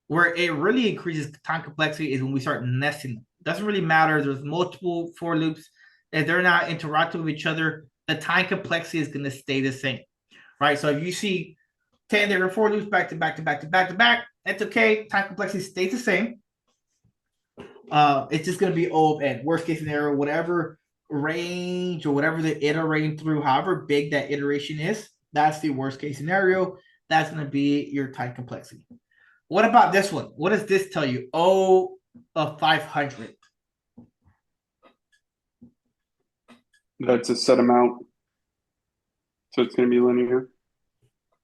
Where it really increases time complexity is when we start nesting them. Doesn't really matter. There's multiple for loops. If they're not interacting with each other, the time complexity is going to stay the same, right? So if you see 10 different for loops back to back to back to back to back, that's okay. Time complexity stays the same. It's just going to be O of n. Worst case scenario, whatever range or whatever they're iterating through, however big that iteration is, that's the worst case scenario. That's going to be your time complexity. What about this one? What does this tell you? O of 500. That's a set amount. So it's going to be linear.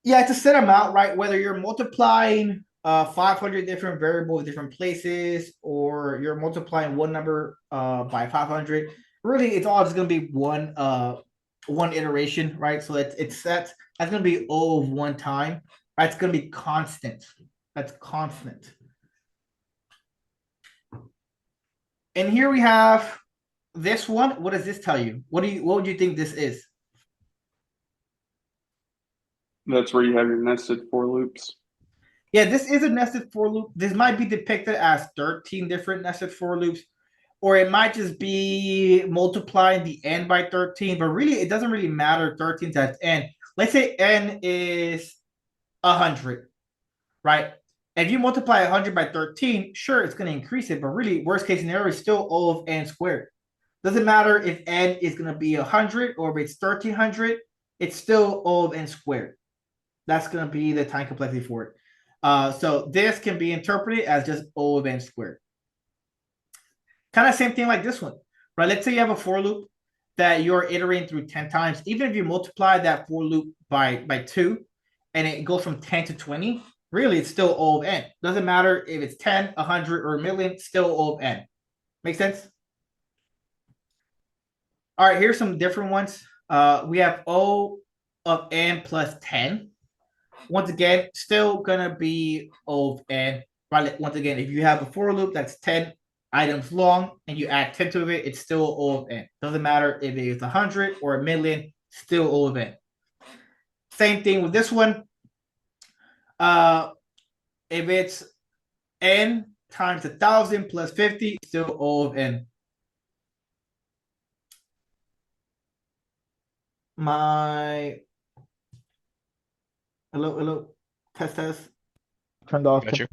Yeah, it's a set amount, right? Whether you're multiplying 500 different variables, different places, or you're multiplying one number by 500. Really, it's all just going to be one iteration, right? So that's going to be O of one time. Right? It's going to be constant. That's constant. And here we have this one. What does this tell you? What would you think this is? That's where you have your nested for loops. Yeah, this is a nested for loop. This might be depicted as 13 different nested for loops, or it might just be multiplying the n by 13, but really it doesn't really matter 13 times n. Let's say n is 100, right? If you multiply 100 by 13, sure, it's going to increase it, but really, worst case scenario is still O of n squared. Doesn't matter if n is going to be 100 or if it's 1300, it's still O of n squared. That's going to be the time complexity for it. So this can be interpreted as just O of n squared. Kind of same thing like this one, right? Let's say you have a for loop that you're iterating through 10 times. Even if you multiply that for loop by 2 and it goes from 10 to 20, really it's still O of n. Doesn't matter if it's 10, 100, or a million, still O of n. Make sense? All right, here's some different ones. We have O of n plus 10. Once again, still gonna be O of n. Right? Once again, if you have a for loop that's 10 items long and you add 10 to it, it's still O of n. Doesn't matter if it's 100 or a million, still O of n. Same thing with this one. If it's n times 1,000 plus 50, still O of n. Hello, test. Turned off. Got you.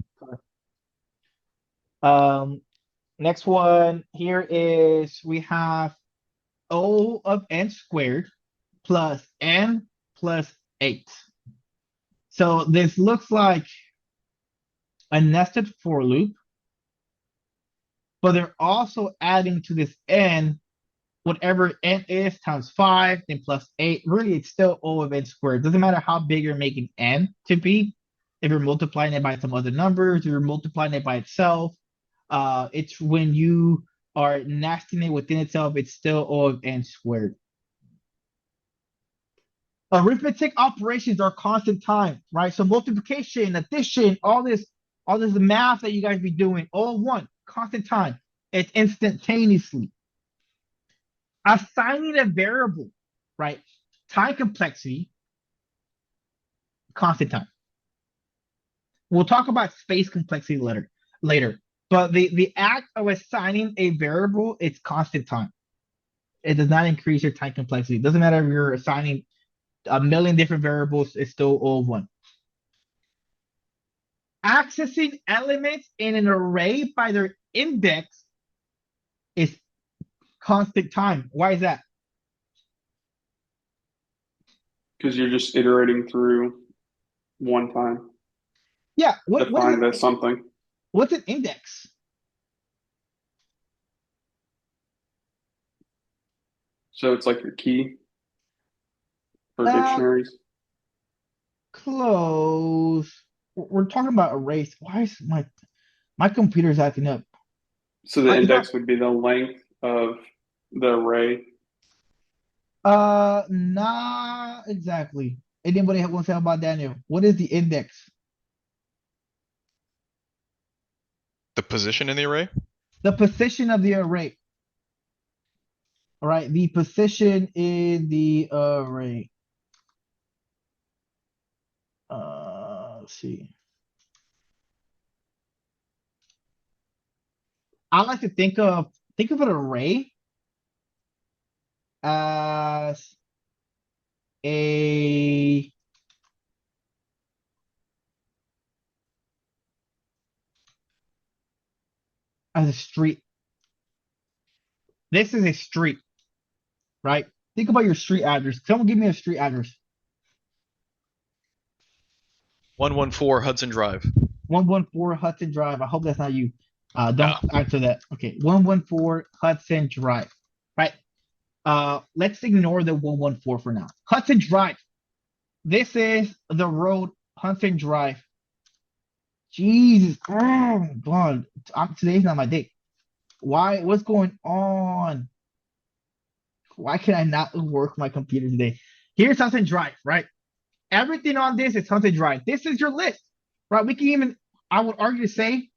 Next one here is we have O of n squared plus n plus 8. So this looks like a nested for loop, but they're also adding to this n whatever n is times 5, then plus 8. Really, it's still O of n squared. Doesn't matter how big you're making n to be. If you're multiplying it by some other numbers, if you're multiplying it by itself, it's when you are nesting it within itself, it's still O of n squared. Arithmetic operations are constant time, right? So multiplication, addition, all this math that you guys be doing, all one, constant time. It's instantaneously. Assigning a variable, right? Time complexity, constant time. We'll talk about space complexity later. But the act of assigning a variable, it's constant time. It does not increase your time complexity. It doesn't matter if you're assigning a million different variables, it's still all one. Accessing elements in an array by their index is constant time. Why is that? Because you're just iterating through one time. Yeah. Defined as something. What's an index? So it's like your key for dictionaries. Close. We're talking about arrays. Why is my computer's acting up? So the index would be the length of the array. Not exactly. Anybody want to tell about Daniel? What is the index? The position in the array? The position of the array. All right, the position in the array. Let's see. I like to think of an array as a as a street. This is a street, right? Think about your street address. Someone give me a street address. 114 Hudson Drive. 114 Hudson Drive. I hope that's not you. Don't No. answer that. Okay, 114 Hudson Drive. Right. Let's ignore the 114 for now. Hudson Drive. This is the road Hudson Drive. Jesus, oh my God. Today's not my day. Why? What's going on? Why can I not work my computer today? Here's Hudson Drive, right? Everything on this is Hudson Drive. This is your list, right? We can even, I would argue to say,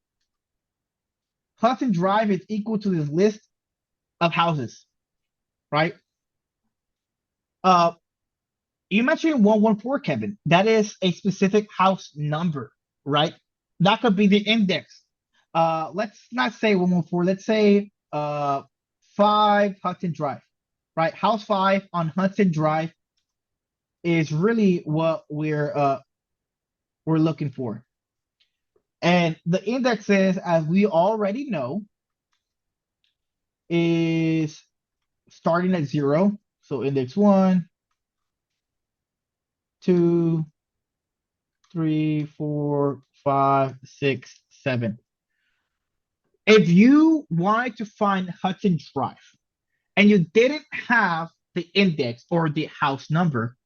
Hudson Drive is equal to this list of houses, right? You mentioned 114, Kevin. That is a specific house number, right? That could be the index. Let's not say 114. Let's say 5 Hudson Drive, right? House 5 on Hudson Drive is really what we're looking for. And the index is, as we already know, is starting at 0. So index 1, 2, 3, 4, 5, 6, 7. If you wanted to find Hudson Drive and you didn't have the index or the house number,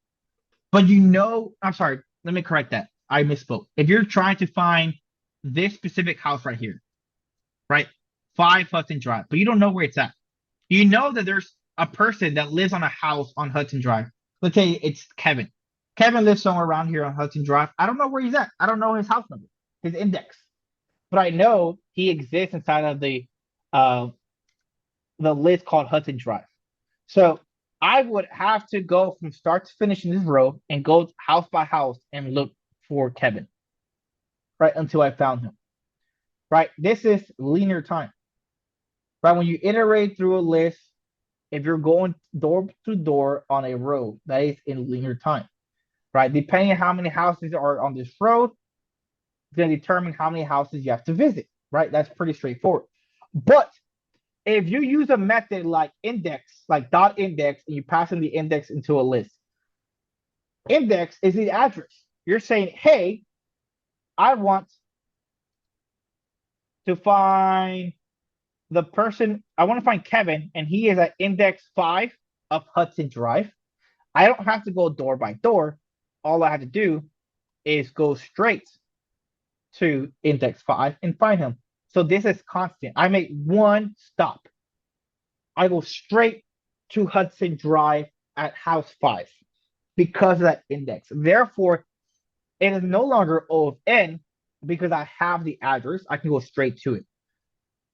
but I'm sorry, let me correct that. I misspoke. If you're trying to find this specific house right here, right? 5 Hudson Drive, but you don't know where it's at. You know that there's a person that lives on a house on Hudson Drive. Let's say it's Kevin. Kevin lives somewhere around here on Hudson Drive. I don't know where he's at. I don't know his house number, his index, but I know he exists inside of the list called Hudson Drive. So I would have to go from start to finish in this row and go house by house and look for Kevin, right, until I found him. Right, this is linear time. Right, when you iterate through a list, if you're going door to door on a road, that is in linear time. Right, depending on how many houses are on this road, it's going to determine how many houses you have to visit. Right, that's pretty straightforward. But if you use a method like index, like dot index, and you pass in the index into a list, index is the address. You're saying, hey, I want to find the person, I want to find Kevin, and he is at index 5 of Hudson Drive. I don't have to go door by door. All I have to do is go straight to index 5 and find him. So this is constant. I make one stop. I go straight to Hudson Drive at house 5 because of that index. Therefore, it is no longer O of N because I have the address. I can go straight to it.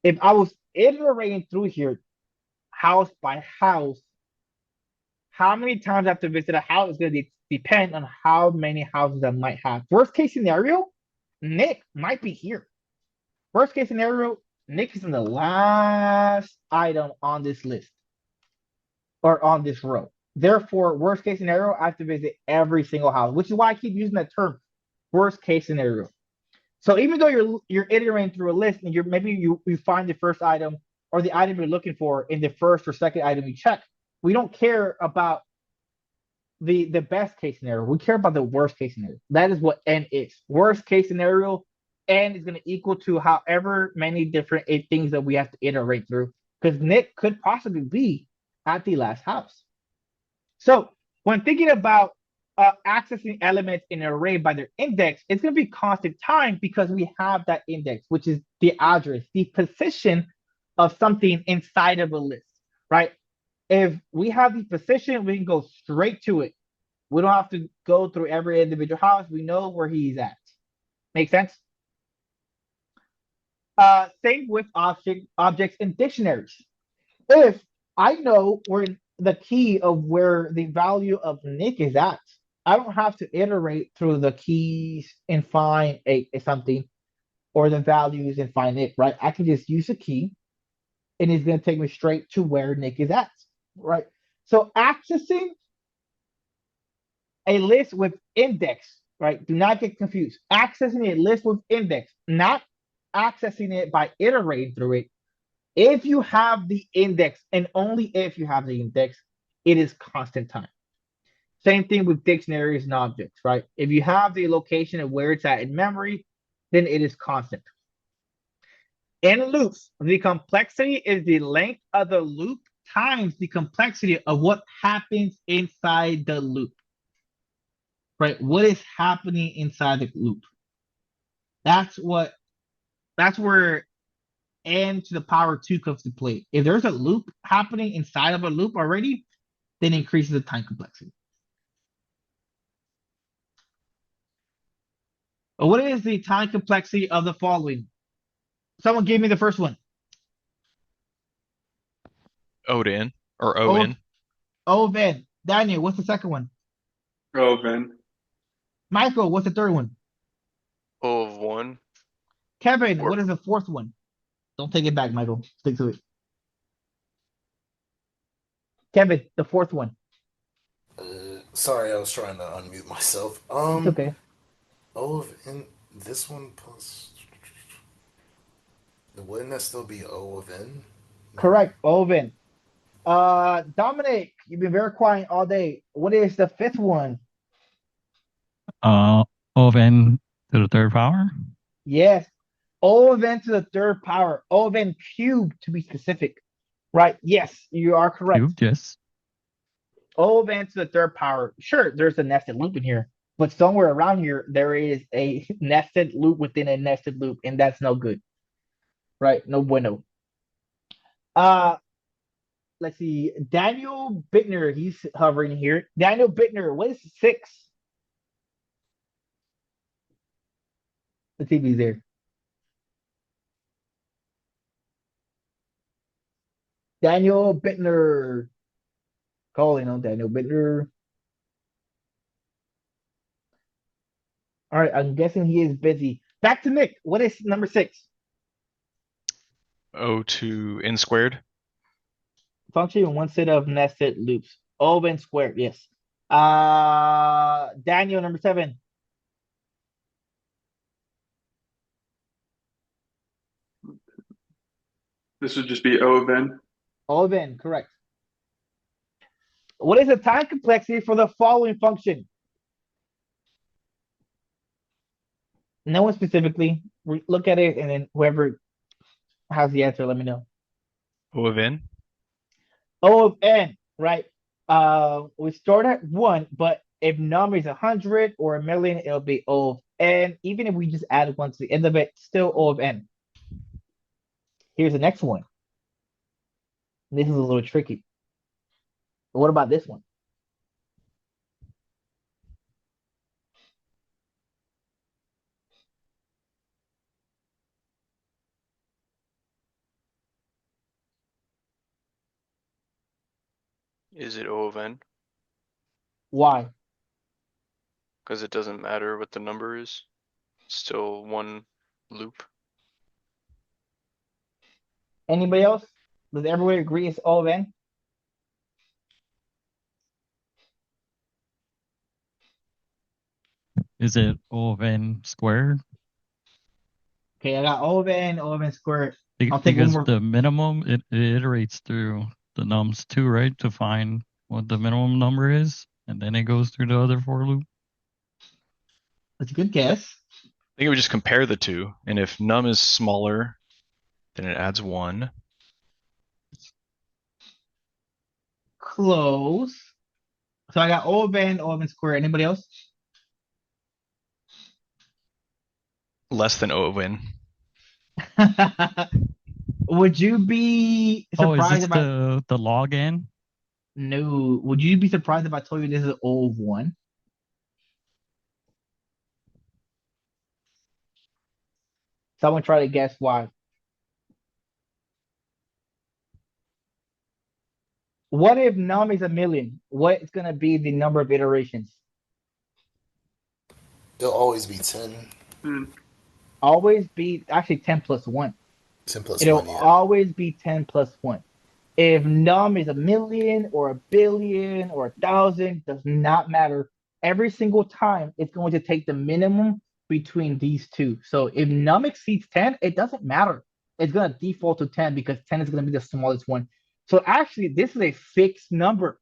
If I was iterating through here, house by house, how many times I have to visit a house is going to depend on how many houses I might have. Worst case scenario, Nick might be here. Worst case scenario, Nick is in the last item on this list or on this row. Therefore, worst case scenario, I have to visit every single house, which is why I keep using that term, worst case scenario. So even though you're iterating through a list and maybe you find the first item or the item you're looking for in the first or second item you check, we don't care about the best case scenario. We care about the worst case scenario. That is what N is. Worst case scenario, N is going to equal to however many different things that we have to iterate through. Because Nick could possibly be at the last house. So when thinking about accessing elements in an array by their index, it's going to be constant time because we have that index, which is the address, the position of something inside of a list, right? If we have the position, we can go straight to it. We don't have to go through every individual house. We know where he's at. Make sense? Same with objects in dictionaries. If I know where the key of where the value of Nick is at, I don't have to iterate through the keys and find something or the values and find Nick, right? I can just use a key and it's going to take me straight to where Nick is at, right? So accessing a list with index, right? Do not get confused. Accessing a list with index, not accessing it by iterating through it. If you have the index, and only if you have the index, it is constant time. Same thing with dictionaries and objects, right? If you have the location of where it's at in memory, then it is constant. In loops, the complexity is the length of the loop times the complexity of what happens inside the loop. Right? What is happening inside the loop? That's where n to the power 2 comes to play. If there's a loop happening inside of a loop already, then it increases the time complexity. What is the time complexity of the following? Someone give me the first one. Odin or O, Owen. O of n. Daniel, what's the second one? Oh, Vin. Michael, what's the third one? O of 1. Kevin, Or what is the fourth one? Don't take it back, Michael. Stick to it. Kevin, the fourth one. Sorry, I was trying to unmute myself. It's okay. O of n. This one plus. Wouldn't that still be O of n? No. Correct. O of n. Dominic, you've been very quiet all day. What is the fifth one? O of n to the third power. Yes. O of n to the third power. O of n cubed to be specific. Right. Yes, you are correct. Cubed, yes. O of n to the third power. Sure, there's a nested loop in here, but somewhere around here, there is a nested loop within a nested loop, and that's no good. Right? No bueno. Let's see. Daniel Bittner, he's hovering here. Daniel Bittner, what is 6? Let's see if he's there. Daniel Bittner. Calling on Daniel Bittner. All right, I'm guessing he is busy. Back to Nick. What is number 6? O to n squared. Function in one set of nested loops. O of n squared, yes. Daniel, number 7. This would just be O of N. O of n, correct. What is the time complexity for the following function? No one specifically. Look at it, and then whoever has the answer, let me know. O of n. O of n, right? We start at 1, but if number is 100 or a million, it'll be O of n. Even if we just add 1 to the end of it, still O of n. Here's the next one. This is a little tricky. But what about this one? is it O of n? Why? Because it doesn't matter what the number is. It's still one loop. Anybody else? Does everybody agree it's O of n? Is it O of n squared? Okay, I got O of n squared. I'll take one Because more. the minimum, it iterates through the nums too, right? To find what the minimum number is. And then it goes through the other for loop. That's a good guess. I think it would just compare the two, and if num is smaller, then it adds 1. Close. So I got O of n squared. Anybody else? Less than O of n. Would you be Oh, is surprised this if I the log n? no? Would you be surprised if I told you this is O of 1? Someone try to guess why. What if num is a million? What's gonna be the number of iterations? It'll always be 10. Hmm. Always be actually 10 plus 1. 10 plus It'll 1, yeah. always be 10 plus 1. If num is a million or a billion or 1,000, does not matter. every single time it's going to take the minimum between these two. So if num exceeds 10, it doesn't matter. It's going to default to 10 because 10 is going to be the smallest one. So actually, this is a fixed number.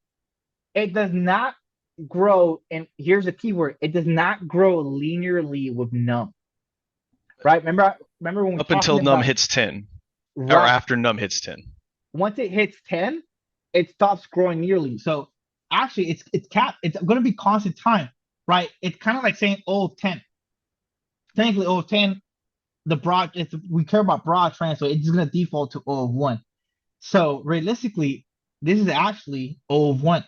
It does not grow, and here's the keyword, it does not grow linearly with num. Right? Remember when we Up were until talking num about hits 10, or right. after num hits 10. Once it hits 10, it stops growing nearly. So actually it's capped, it's gonna be constant time, right? It's kind of like saying O of 10. Technically O of 10, the broad, if we care about broad transfer, it's just gonna default to O of 1. So realistically, this is actually O of 1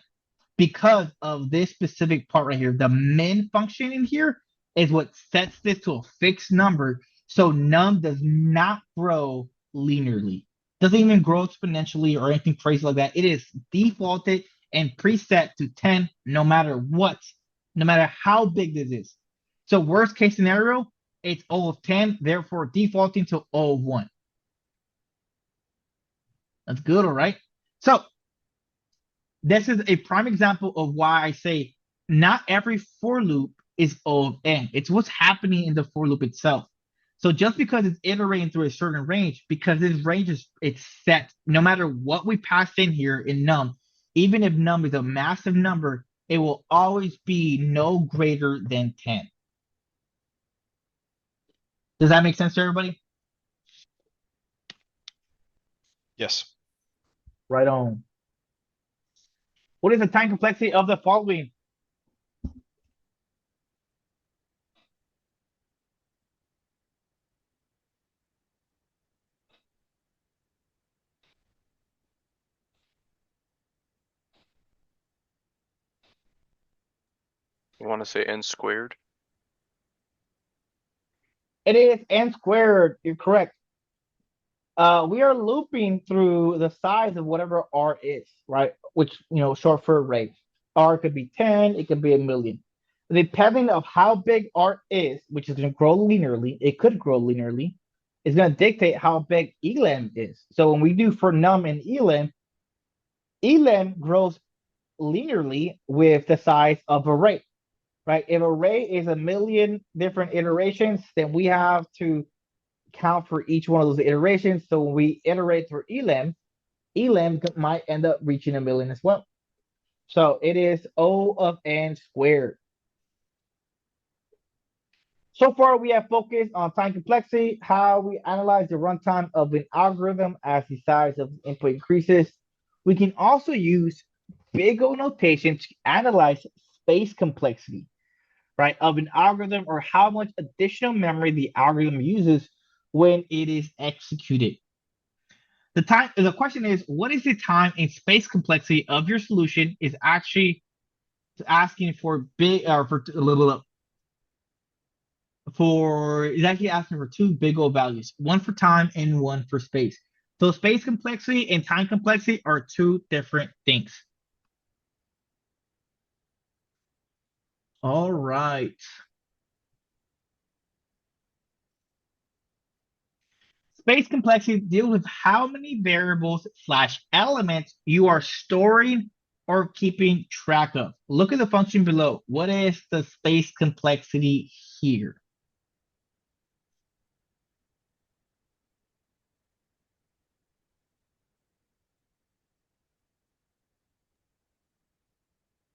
because of this specific part right here. The min function in here is what sets this to a fixed number. So num does not grow linearly. Doesn't even grow exponentially or anything crazy like that. It is defaulted and preset to 10 no matter what, no matter how big this is. So worst case scenario, it's O of 10, therefore defaulting to O of 1. That's good, all right? So this is a prime example of why I say not every for loop is O of n. It's what's happening in the for loop itself. So just because it's iterating through a certain range, because this range is it's set, no matter what we pass in here in num, even if num is a massive number, it will always be no greater than 10. Does that make sense to everybody? Yes. Right on. What is the time complexity of the following? You want to say n squared? It is n squared. You're correct. We are looping through the size of whatever R is, right? Which, short for array. R could be 10, it could be a million. Depending of how big R is, which is going to grow linearly, it could grow linearly, is going to dictate how big elim is. So when we do for num and elim grows linearly with the size of array, right? If array is a million different iterations, then we have to count for each one of those iterations. So when we iterate for elim might end up reaching a million as well. So it is O of n squared. So far, we have focused on time complexity, how we analyze the runtime of an algorithm as the size of the input increases. We can also use big O notation to analyze space complexity, right, of an algorithm or how much additional memory the algorithm uses when it is executed. The question is, what is the time and space complexity of your solution is actually asking for big or for a little for is actually asking for two big O values, one for time and one for space. So space complexity and time complexity are two different things. All right. Space complexity deals with how many variables slash elements you are storing or keeping track of. Look at the function below. What is the space complexity here?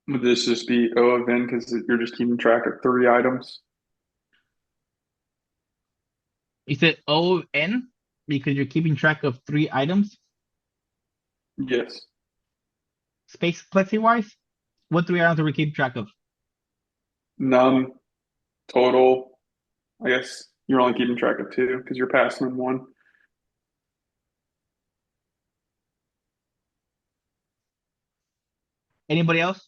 Would this just be O of n because you're just keeping track of 3 items? You said O of n because you're keeping track of 3 items. Yes. Space complexity wise, what 3 items are we keeping track of? Num, total. I guess you're only keeping track of 2 because you're passing them 1. Anybody else?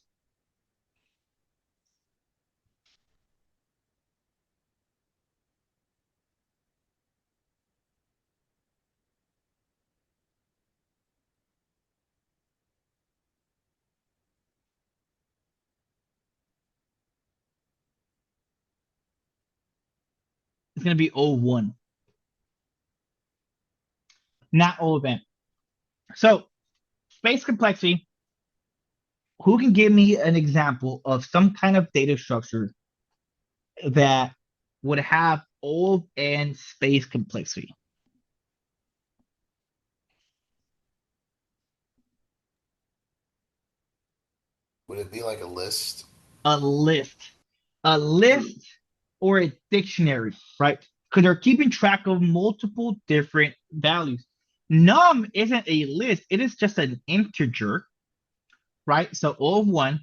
It's going to be O1, not O of n. So space complexity Who can give me an example of some kind of data structure that would have O and space complexity? Would it be like a list? A list. A list or a dictionary, right? Because they're keeping track of multiple different values. Num isn't a list, it is just an integer, right? So O of one.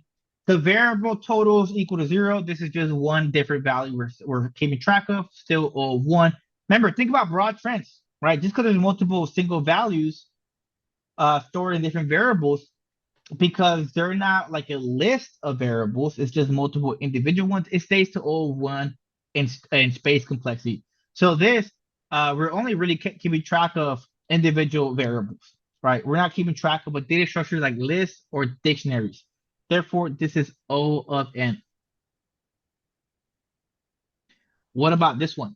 The variable totals equal to zero. This is just one different value we're keeping track of, still O of one. Remember, think about broad trends, right? Just because there's multiple single values stored in different variables, because they're not like a list of variables, it's just multiple individual ones. It stays to O of one in space complexity. So this, we're only really keeping track of individual variables, right? We're not keeping track of a data structure like lists or dictionaries. Therefore, this is O of n. What about this one?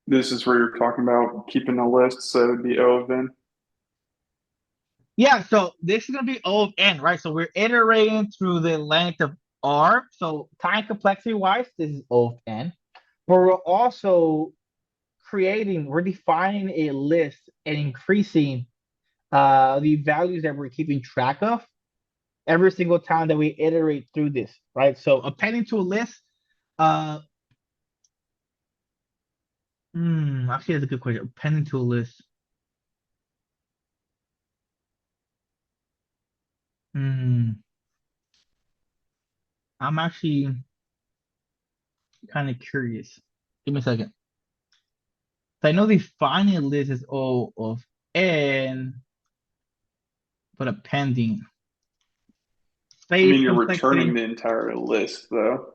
This is where you're talking about keeping a list, so it would be O of N. Yeah, so this is gonna be O of n, right? So we're iterating through the length of R. So time complexity wise, this is O of n. But we're also we're defining a list and increasing the values that we're keeping track of every single time that we iterate through this, right? So appending to a list, uh, actually that's a good question. Appending to a list. Hmm, I'm actually kind of curious. Give me a second. So I know defining a list is O of n, but appending. I Space mean, you're returning complexity. the entire list, though.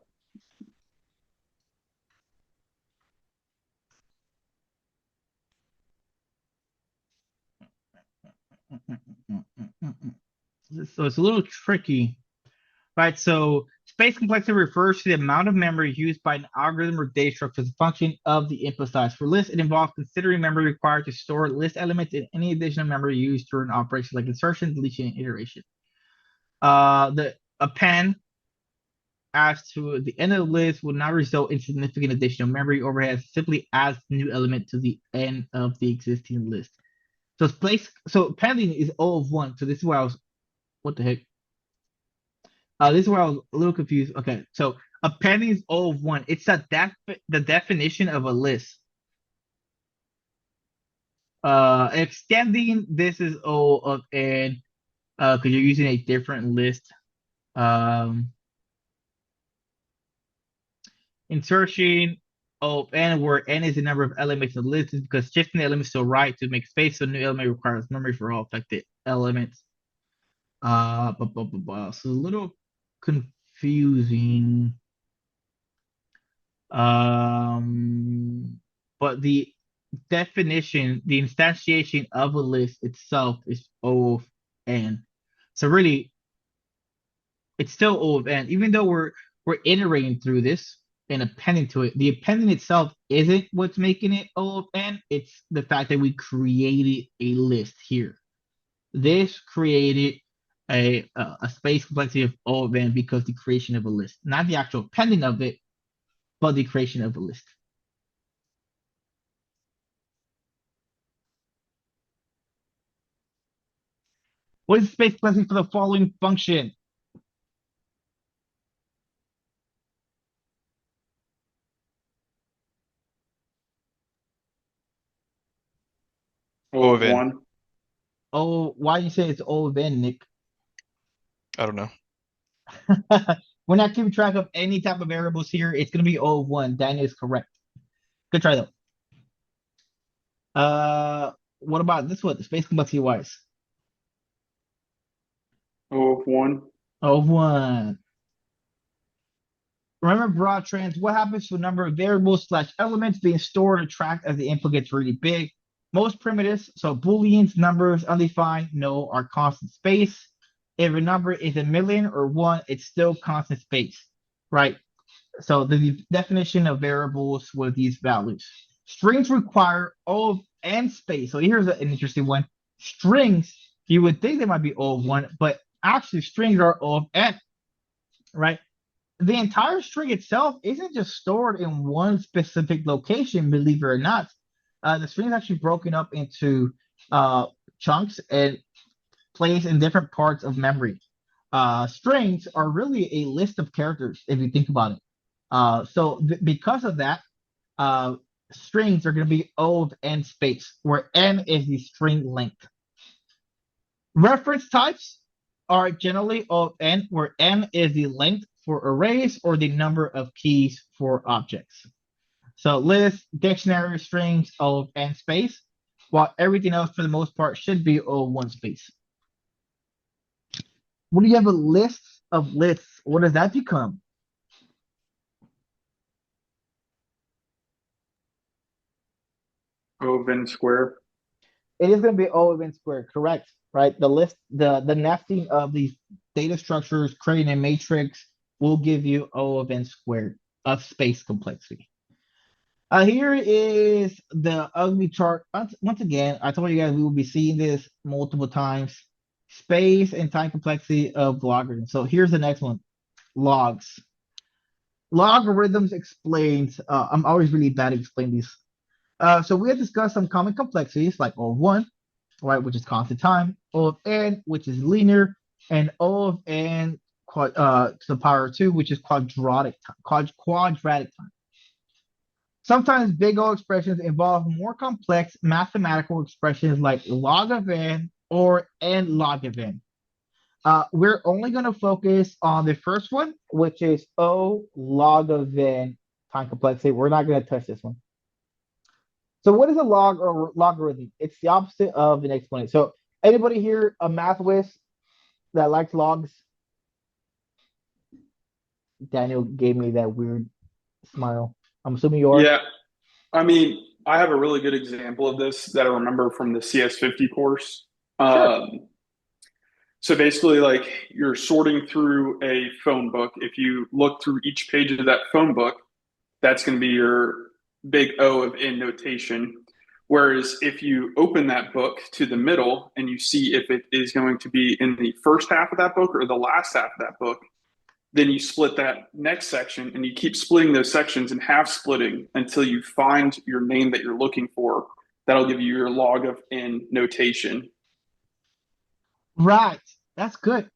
So it's a little tricky. Right, so space complexity refers to the amount of memory used by an algorithm or data structure as a function of the input size. For lists, it involves considering memory required to store list elements and any additional memory used during operations like insertion, deletion, and iteration. The append as to the end of the list will not result in significant additional memory overhead, simply adds new element to the end of the existing list. So appending is O of one. So this is where I was, what the heck? This is where I was a little confused. Okay, so a penny is O of one. It's the definition of a list. Extending this is O of n, because you're using a different list. Um, Insertion O of n, where n is the number of elements of the list, is because shifting the elements to the right to make space for a new element requires memory for all affected elements. So a little confusing. But the definition, the instantiation of a list itself is O of n. So really, it's still O of n, even though we're iterating through this and appending to it. The appending itself isn't what's making it O of n. It's the fact that we created a list here. This created a space complexity of O of n because the creation of a list, not the actual appending of it, but the creation of a list. What is the space complexity for the following function? O O of of n. one. Oh, why do you say it's O of n, Nick? I don't know. We're not keeping track of any type of variables here. It's going to be O of one. That is correct. Good try, though. What about this one? Space complexity wise. O of one. O of one. Remember broad trends. What happens to a number of variables slash elements being stored or tracked as the input gets really big? Most primitives, so booleans, numbers, undefined, no, are constant space. If a number is a million or one, it's still constant space, right? So the definition of variables with these values. Strings require O of N space. So here's an interesting one. Strings, you would think they might be O of 1, but actually strings are O of N, right? The entire string itself isn't just stored in one specific location, believe it or not. The string is actually broken up into chunks and placed in different parts of memory. Strings are really a list of characters if you think about it. Because of that, uh, strings are going to be O of N space, where N is the string length. Reference types are generally O of N, where N is the length for arrays or the number of keys for objects. So list, dictionary, strings, O of N space, while everything else for the most part should be O of 1 space. When you have a list of lists, what does that become? O of n squared. It is going to be O of N squared, correct? Right? The list, the nesting of these data structures, creating a matrix will give you O of N squared of space complexity. Here is the ugly chart. Once again, I told you guys we will be seeing this multiple times. Space and time complexity of logarithms. So here's the next one. Logs. Logarithms explains, I'm always really bad at explaining these. So we have discussed some common complexities like O of 1, right, which is constant time, O of N, which is linear, and O of N to the power of 2, which is quadratic time. Sometimes big O expressions involve more complex mathematical expressions like log of n or n log of n. We're only going to focus on the first one, which is O log of n time complexity. We're not going to touch this one. So what is a log or logarithm? It's the opposite of an exponent. So anybody here a math whiz that likes logs? Daniel gave me that weird smile. I'm assuming you are. Yeah, I mean, I have a really good example of this that I remember from the CS50 course. Sure. So basically, like you're sorting through a phone book. If you look through each page of that phone book, that's going to be your big O of N notation. Whereas if you open that book to the middle and you see if it is going to be in the first half of that book or the last half of that book, then you split that next section and you keep splitting those sections and half splitting until you find your name that you're looking for. That'll give you your log of N notation. Right. That's good.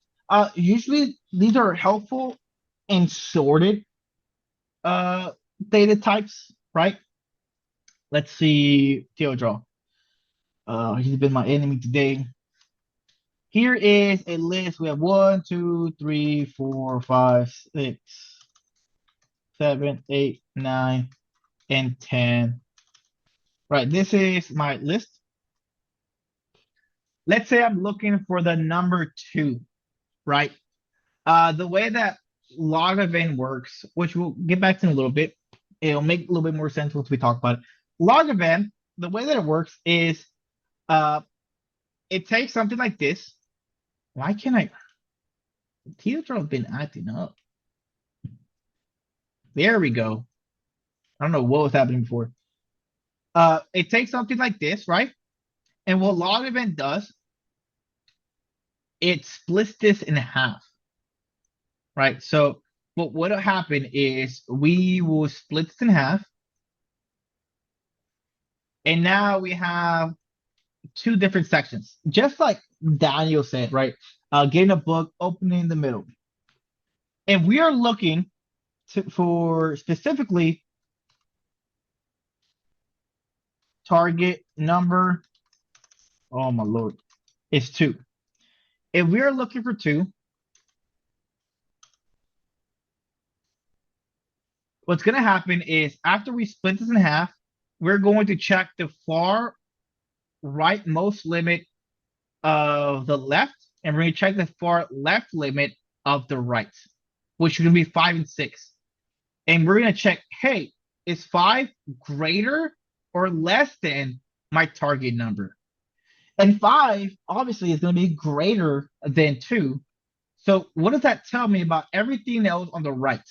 Usually these are helpful in sorted uh data types, right? Let's see Theodore. He's been my enemy today. Here is a list. We have 1, 2, 3, 4, 5, 6, 7, 8, 9, and 10. Right, this is my list. Let's say I'm looking for the number 2, right? The way that log of n works, which we'll get back to in a little bit, it'll make a little bit more sense once we talk about it. Log of n, the way that it works is it takes something like this. Why can't I? Teardrop have been acting up. There we go. I don't know what was happening before. It takes something like this, right? And what log of n does, it splits this in half, right? So what'll happen is we will split this in half. And now we have 2 different sections, just like Daniel said, right? Getting a book, opening in the middle. And we are looking for specifically target number. Oh my Lord, it's 2. If we are looking for 2, what's going to happen is after we split this in half, we're going to check the far rightmost limit of the left, and we're going to check the far left limit of the right, which is going to be 5 and 6. And we're going to check, hey, is 5 greater or less than my target number? And 5 obviously is going to be greater than 2. So what does that tell me about everything else on the right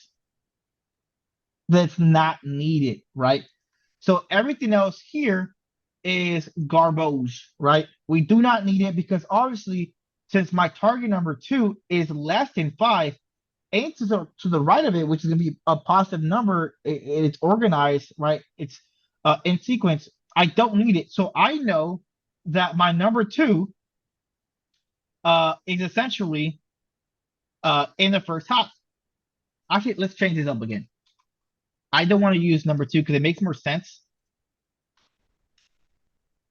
that's not needed, right? So everything else here is garbage, right? We do not need it because obviously, since my target number 2 is less than 5, and to the right of it, which is going to be a positive number, it's organized, right? It's in sequence. I don't need it. So I know that my number 2 is essentially in the first half. Actually, let's change this up again. I don't want to use number 2 because it makes more sense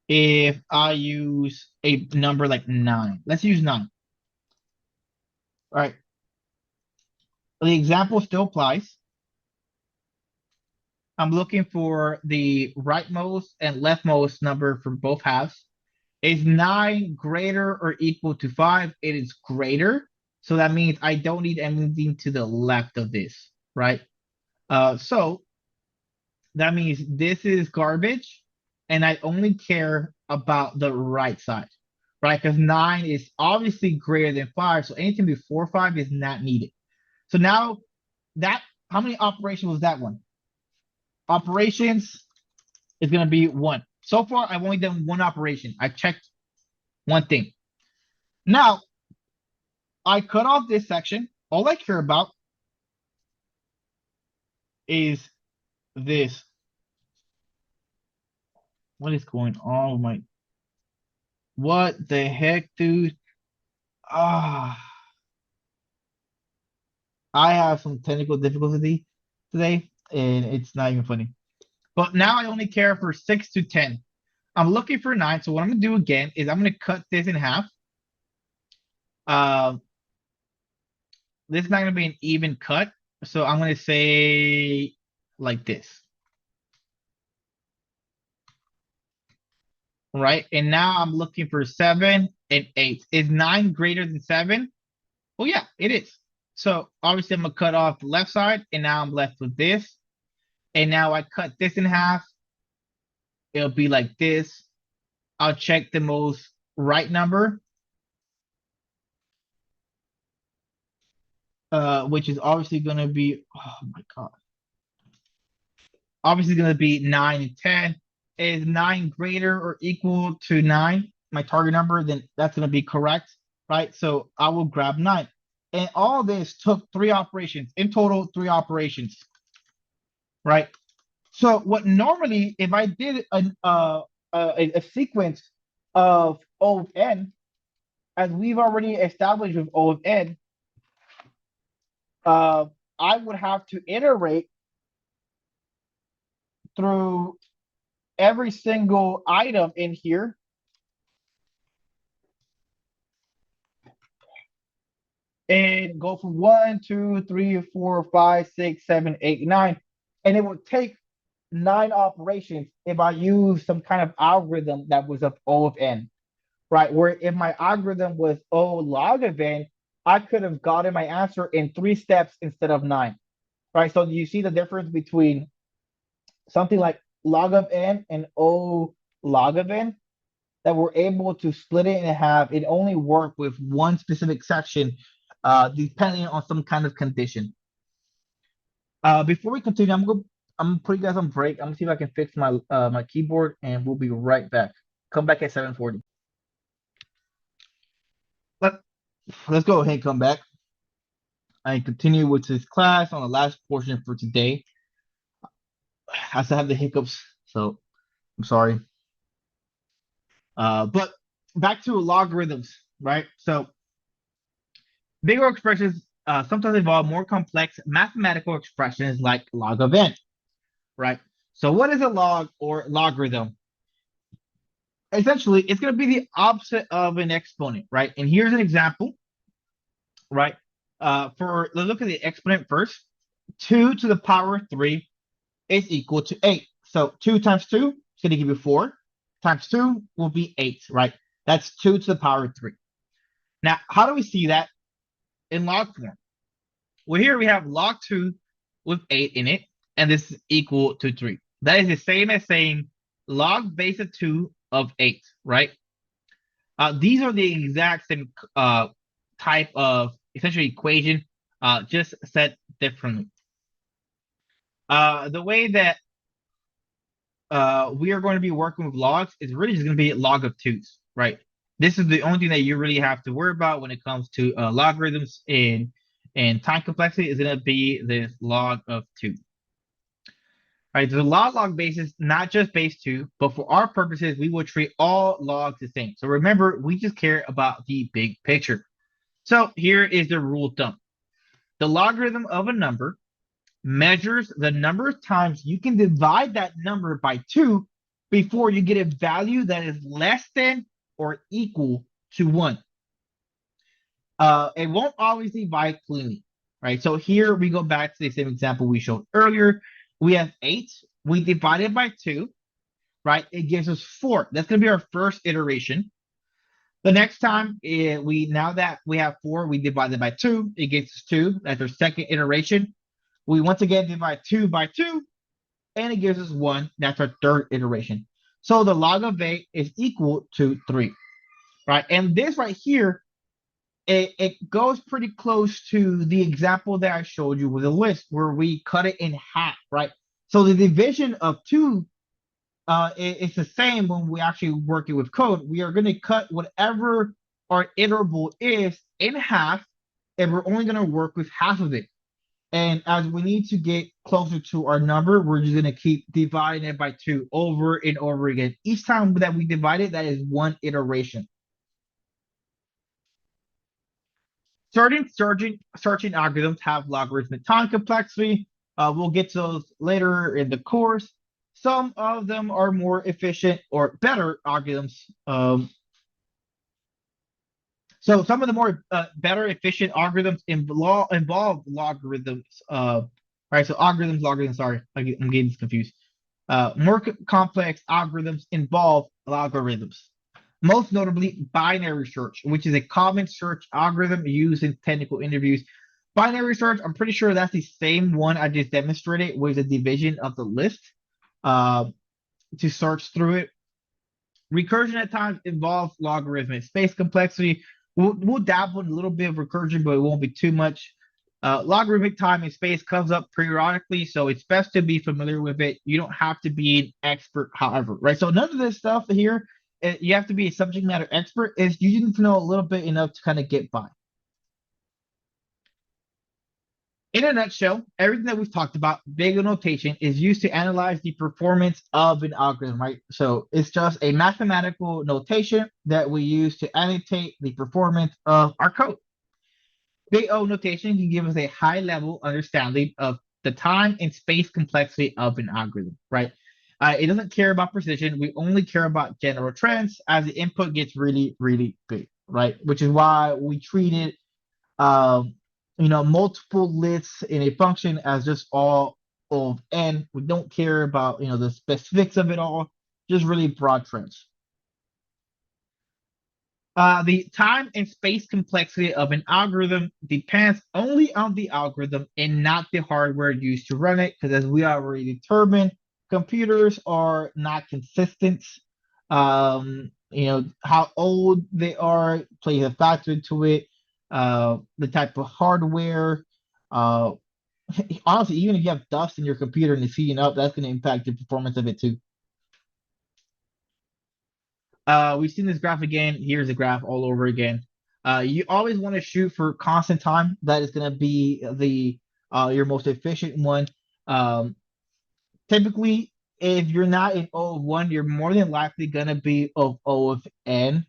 if I use a number like 9. Let's use 9. All right. The example still applies. I'm looking for the rightmost and leftmost number for both halves. Is 9 greater or equal to 5? It is greater. So that means I don't need anything to the left of this, right? So that means this is garbage, and I only care about the right side, right? Because 9 is obviously greater than 5, so anything before 5 is not needed. So now that, how many operations was that one? Operations is going to be 1. So far, I've only done 1 operation. I checked 1 thing. Now, I cut off this section. All I care about is this. What is going on with my... What the heck, dude? Ah, I have some technical difficulty today, and it's not even funny. But now I only care for 6 to 10. I'm looking for 9, so what I'm going to do again is I'm going to cut this in half. This is not going to be an even cut, so I'm going to say like this. Right, and now I'm looking for 7 and 8. Is 9 greater than 7? Well, yeah, it is. So obviously I'm going to cut off the left side, and now I'm left with this. And now I cut this in half. It'll be like this. I'll check the most right number, which is obviously going to be, oh my God. Obviously going to be 9 and 10. Is 9 greater or equal to 9, my target number? Then that's going to be correct, right? So I will grab 9. And all this took 3 operations. In total, 3 operations, right? So what normally, if I did a sequence of O of n, as we've already established with O of n, I would have to iterate through every single item in here. And go from 1, 2, 3, 4, 5, 6, 7, 8, 9. And it would take 9 operations if I use some kind of algorithm that was of O of n, right? Where if my algorithm was O log of n, I could have gotten my answer in 3 steps instead of 9, right? So you see the difference between something like log of n and O log of n, that we're able to split it in half. It only worked with one specific section, depending on some kind of condition. Before we continue, I'm gonna put you guys on break. I'm gonna see if I can fix my my keyboard, and we'll be right back. Come back at 7:40. Let's go ahead and come back. I continue with this class on the last portion for today. I still have the hiccups, so I'm sorry. But back to logarithms, right? So bigger expressions sometimes involve more complex mathematical expressions like log of n, right? So what is a log or logarithm? Essentially, it's going to be the opposite of an exponent, right? And here's an example, right? Let's look at the exponent first. 2 to the power 3 is equal to 8. So 2 times 2 is going to give you 4. Times 2 will be 8, right? That's 2 to the power 3. Now, how do we see that in log form? Well, here we have log 2 with 8 in it, and this is equal to 3. That is the same as saying log base of 2 of 8, right? These are the exact same type of essentially equation, just said differently. The way that we are going to be working with logs is really just going to be log of twos, right? This is the only thing that you really have to worry about when it comes to logarithms and time complexity is going to be this log of two. Right, the log basis, not just base two, but for our purposes, we will treat all logs the same. So remember, we just care about the big picture. So here is the rule of thumb. The logarithm of a number measures the number of times you can divide that number by two before you get a value that is less than or equal to one. It won't always divide cleanly, right? So here we go back to the same example we showed earlier. We have 8. We divide it by 2, right? It gives us 4. That's going to be our first iteration. The next time now that we have 4, we divide it by 2. It gives us 2. That's our second iteration. We once again divide 2 by 2, and it gives us 1. That's our third iteration. So the log of 8 is equal to 3, right? And this right here, it goes pretty close to the example that I showed you with a list where we cut it in half, right? So the division of 2 it's the same when we actually working with code. We are going to cut whatever our iterable is in half, and we're only going to work with half of it. And as we need to get closer to our number, we're just going to keep dividing it by 2 over and over again. Each time that we divide it, that is one iteration. Certain searching algorithms have logarithmic time complexity. We'll get to those later in the course. Some of them are more efficient or better algorithms. So some of the more better efficient algorithms involve logarithms. Right, so logarithms. Sorry, I'm getting confused. More complex algorithms involve logarithms. Most notably, binary search, which is a common search algorithm used in technical interviews. Binary search, I'm pretty sure that's the same one I just demonstrated with the division of the list to search through it. Recursion at times involves logarithmic space complexity. We'll dabble in a little bit of recursion, but it won't be too much. Logarithmic time and space comes up periodically, so it's best to be familiar with it. You don't have to be an expert, however, right? So none of this stuff here, you have to be a subject matter expert. Is you need to know a little bit enough to kind of get by. In a nutshell, everything that we've talked about, Big O notation, is used to analyze the performance of an algorithm, right? So it's just a mathematical notation that we use to annotate the performance of our code. Big O notation can give us a high-level understanding of the time and space complexity of an algorithm, right? It doesn't care about precision. We only care about general trends as the input gets really, really big, right? Which is why we treat it multiple lists in a function as just all of n. We don't care about, the specifics of it all, just really broad trends. The time and space complexity of an algorithm depends only on the algorithm and not the hardware used to run it, because as we already determined, computers are not consistent. How old they are plays a factor into it. The type of hardware. Honestly, even if you have dust in your computer and it's heating up, that's going to impact the performance of it too. We've seen this graph again. Here's the graph all over again. You always want to shoot for constant time. That is going to be your most efficient one. Typically, if you're not in O of 1, you're more than likely going to be of O of n.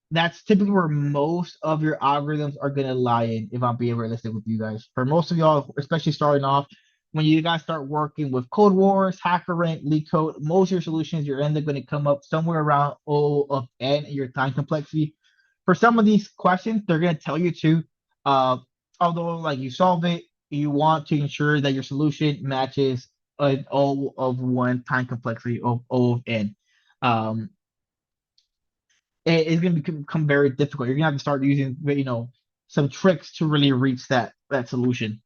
That's typically where most of your algorithms are going to lie in, if I'm being realistic with you guys. For most of y'all, especially starting off, when you guys start working with Code Wars, HackerRank, LeetCode, most of your solutions, you're end up going to come up somewhere around O of n in your time complexity. For some of these questions, they're going to tell you to, although like you solve it, you want to ensure that your solution matches an O of 1 time complexity of O of n. It's going to become very difficult. You're going to have to start using, some tricks to really reach that solution.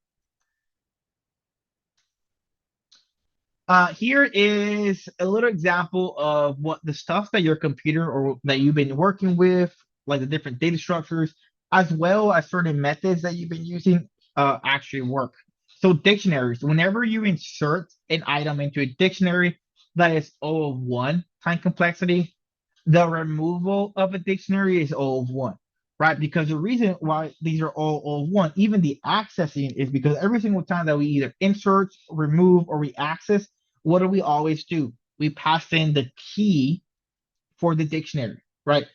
Here is a little example of what the stuff that your computer or that you've been working with, like the different data structures, as well as certain methods that you've been using, actually work. So dictionaries, whenever you insert an item into a dictionary that is O of 1 time complexity, the removal of a dictionary is O of 1, right? Because the reason why these are all O of 1, even the accessing, is because every single time that we either insert, remove, or we access, what do we always do? We pass in the key for the dictionary, right?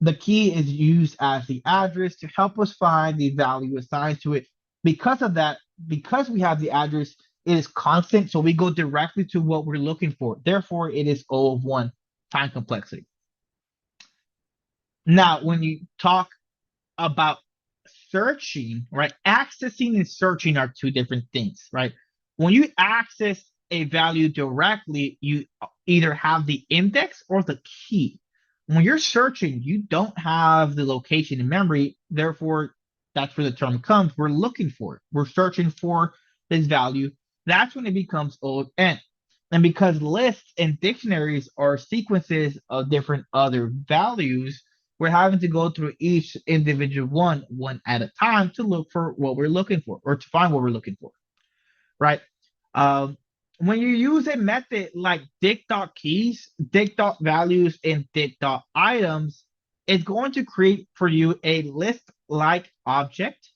The key is used as the address to help us find the value assigned to it. Because of that, because we have the address, it is constant, so we go directly to what we're looking for. Therefore, it is O of 1 time complexity. Now, when you talk about searching, right? Accessing and searching are two different things, right? When you access a value directly, you either have the index or the key. When you're searching, you don't have the location in memory. Therefore, that's where the term comes. We're looking for it. We're searching for this value. That's when it becomes O of N. And because lists and dictionaries are sequences of different other values, we're having to go through each individual one at a time to look for what we're looking for or to find what we're looking for, right? Um, when you use a method like dict.keys, dict.values, and dict.items, it's going to create for you a list-like object,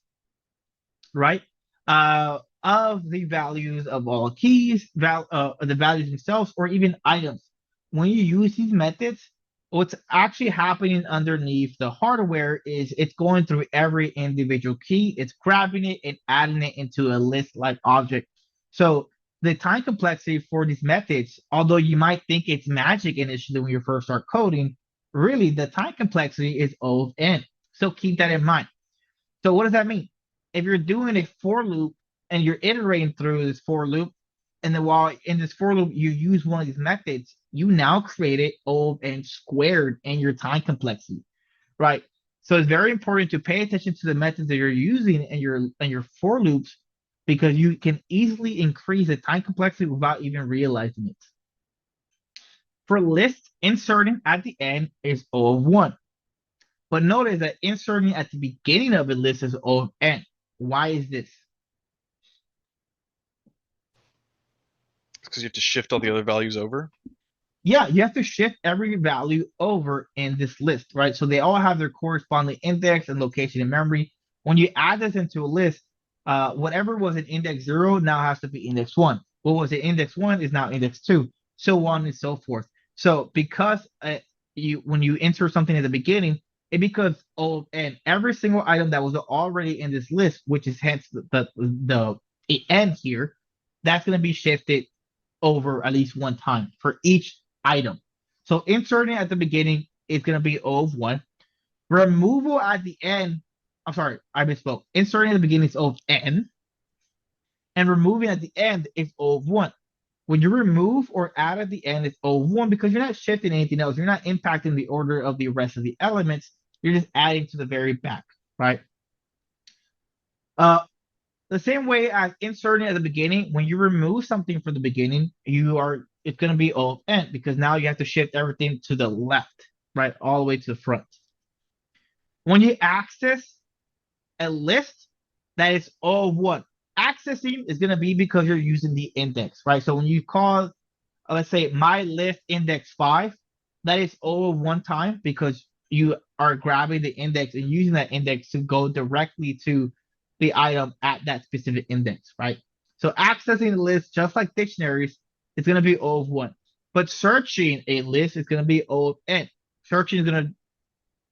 right? Of the values of all keys, the values themselves, or even items. When you use these methods, what's actually happening underneath the hardware is it's going through every individual key, it's grabbing it and adding it into a list-like object. So the time complexity for these methods, although you might think it's magic initially when you first start coding, really the time complexity is O of N. So keep that in mind. So what does that mean? If you're doing a for loop and you're iterating through this for loop, and then while in this for loop you use one of these methods, you now created O of N squared in your time complexity, right? So it's very important to pay attention to the methods that you're using in your for loops because you can easily increase the time complexity without even realizing it. For lists, inserting at the end is O of 1. But notice that inserting at the beginning of a list is O of N. Why is this? Because you have to shift all the other values over. Yeah, you have to shift every value over in this list, right? So they all have their corresponding index and location in memory. When you add this into a list, whatever was an index 0 now has to be index 1. What was an index 1 is now index 2, so on and so forth. So because when you insert something at the beginning, it becomes O of N. Every single item that was already in this list, which is hence the N here, that's going to be shifted over at least one time for each item. So inserting at the beginning is going to be O of 1. Removal at the end, I'm sorry, I misspoke. Inserting at the beginning is O of N. And removing at the end is O of 1. When you remove or add at the end, it's O of 1 because you're not shifting anything else. You're not impacting the order of the rest of the elements. You're just adding to the very back, right? The same way as inserting at the beginning, when you remove something from the beginning, it's going to be O of N because now you have to shift everything to the left, right, all the way to the front. When you access a list, that is O of 1. Accessing is going to be because you're using the index, right? So when you call, let's say, my list index 5, that is O of 1 time because you are grabbing the index and using that index to go directly to the item at that specific index, right? So accessing the list, just like dictionaries, is going to be O of 1. But searching a list is going to be O of N. Searching is going to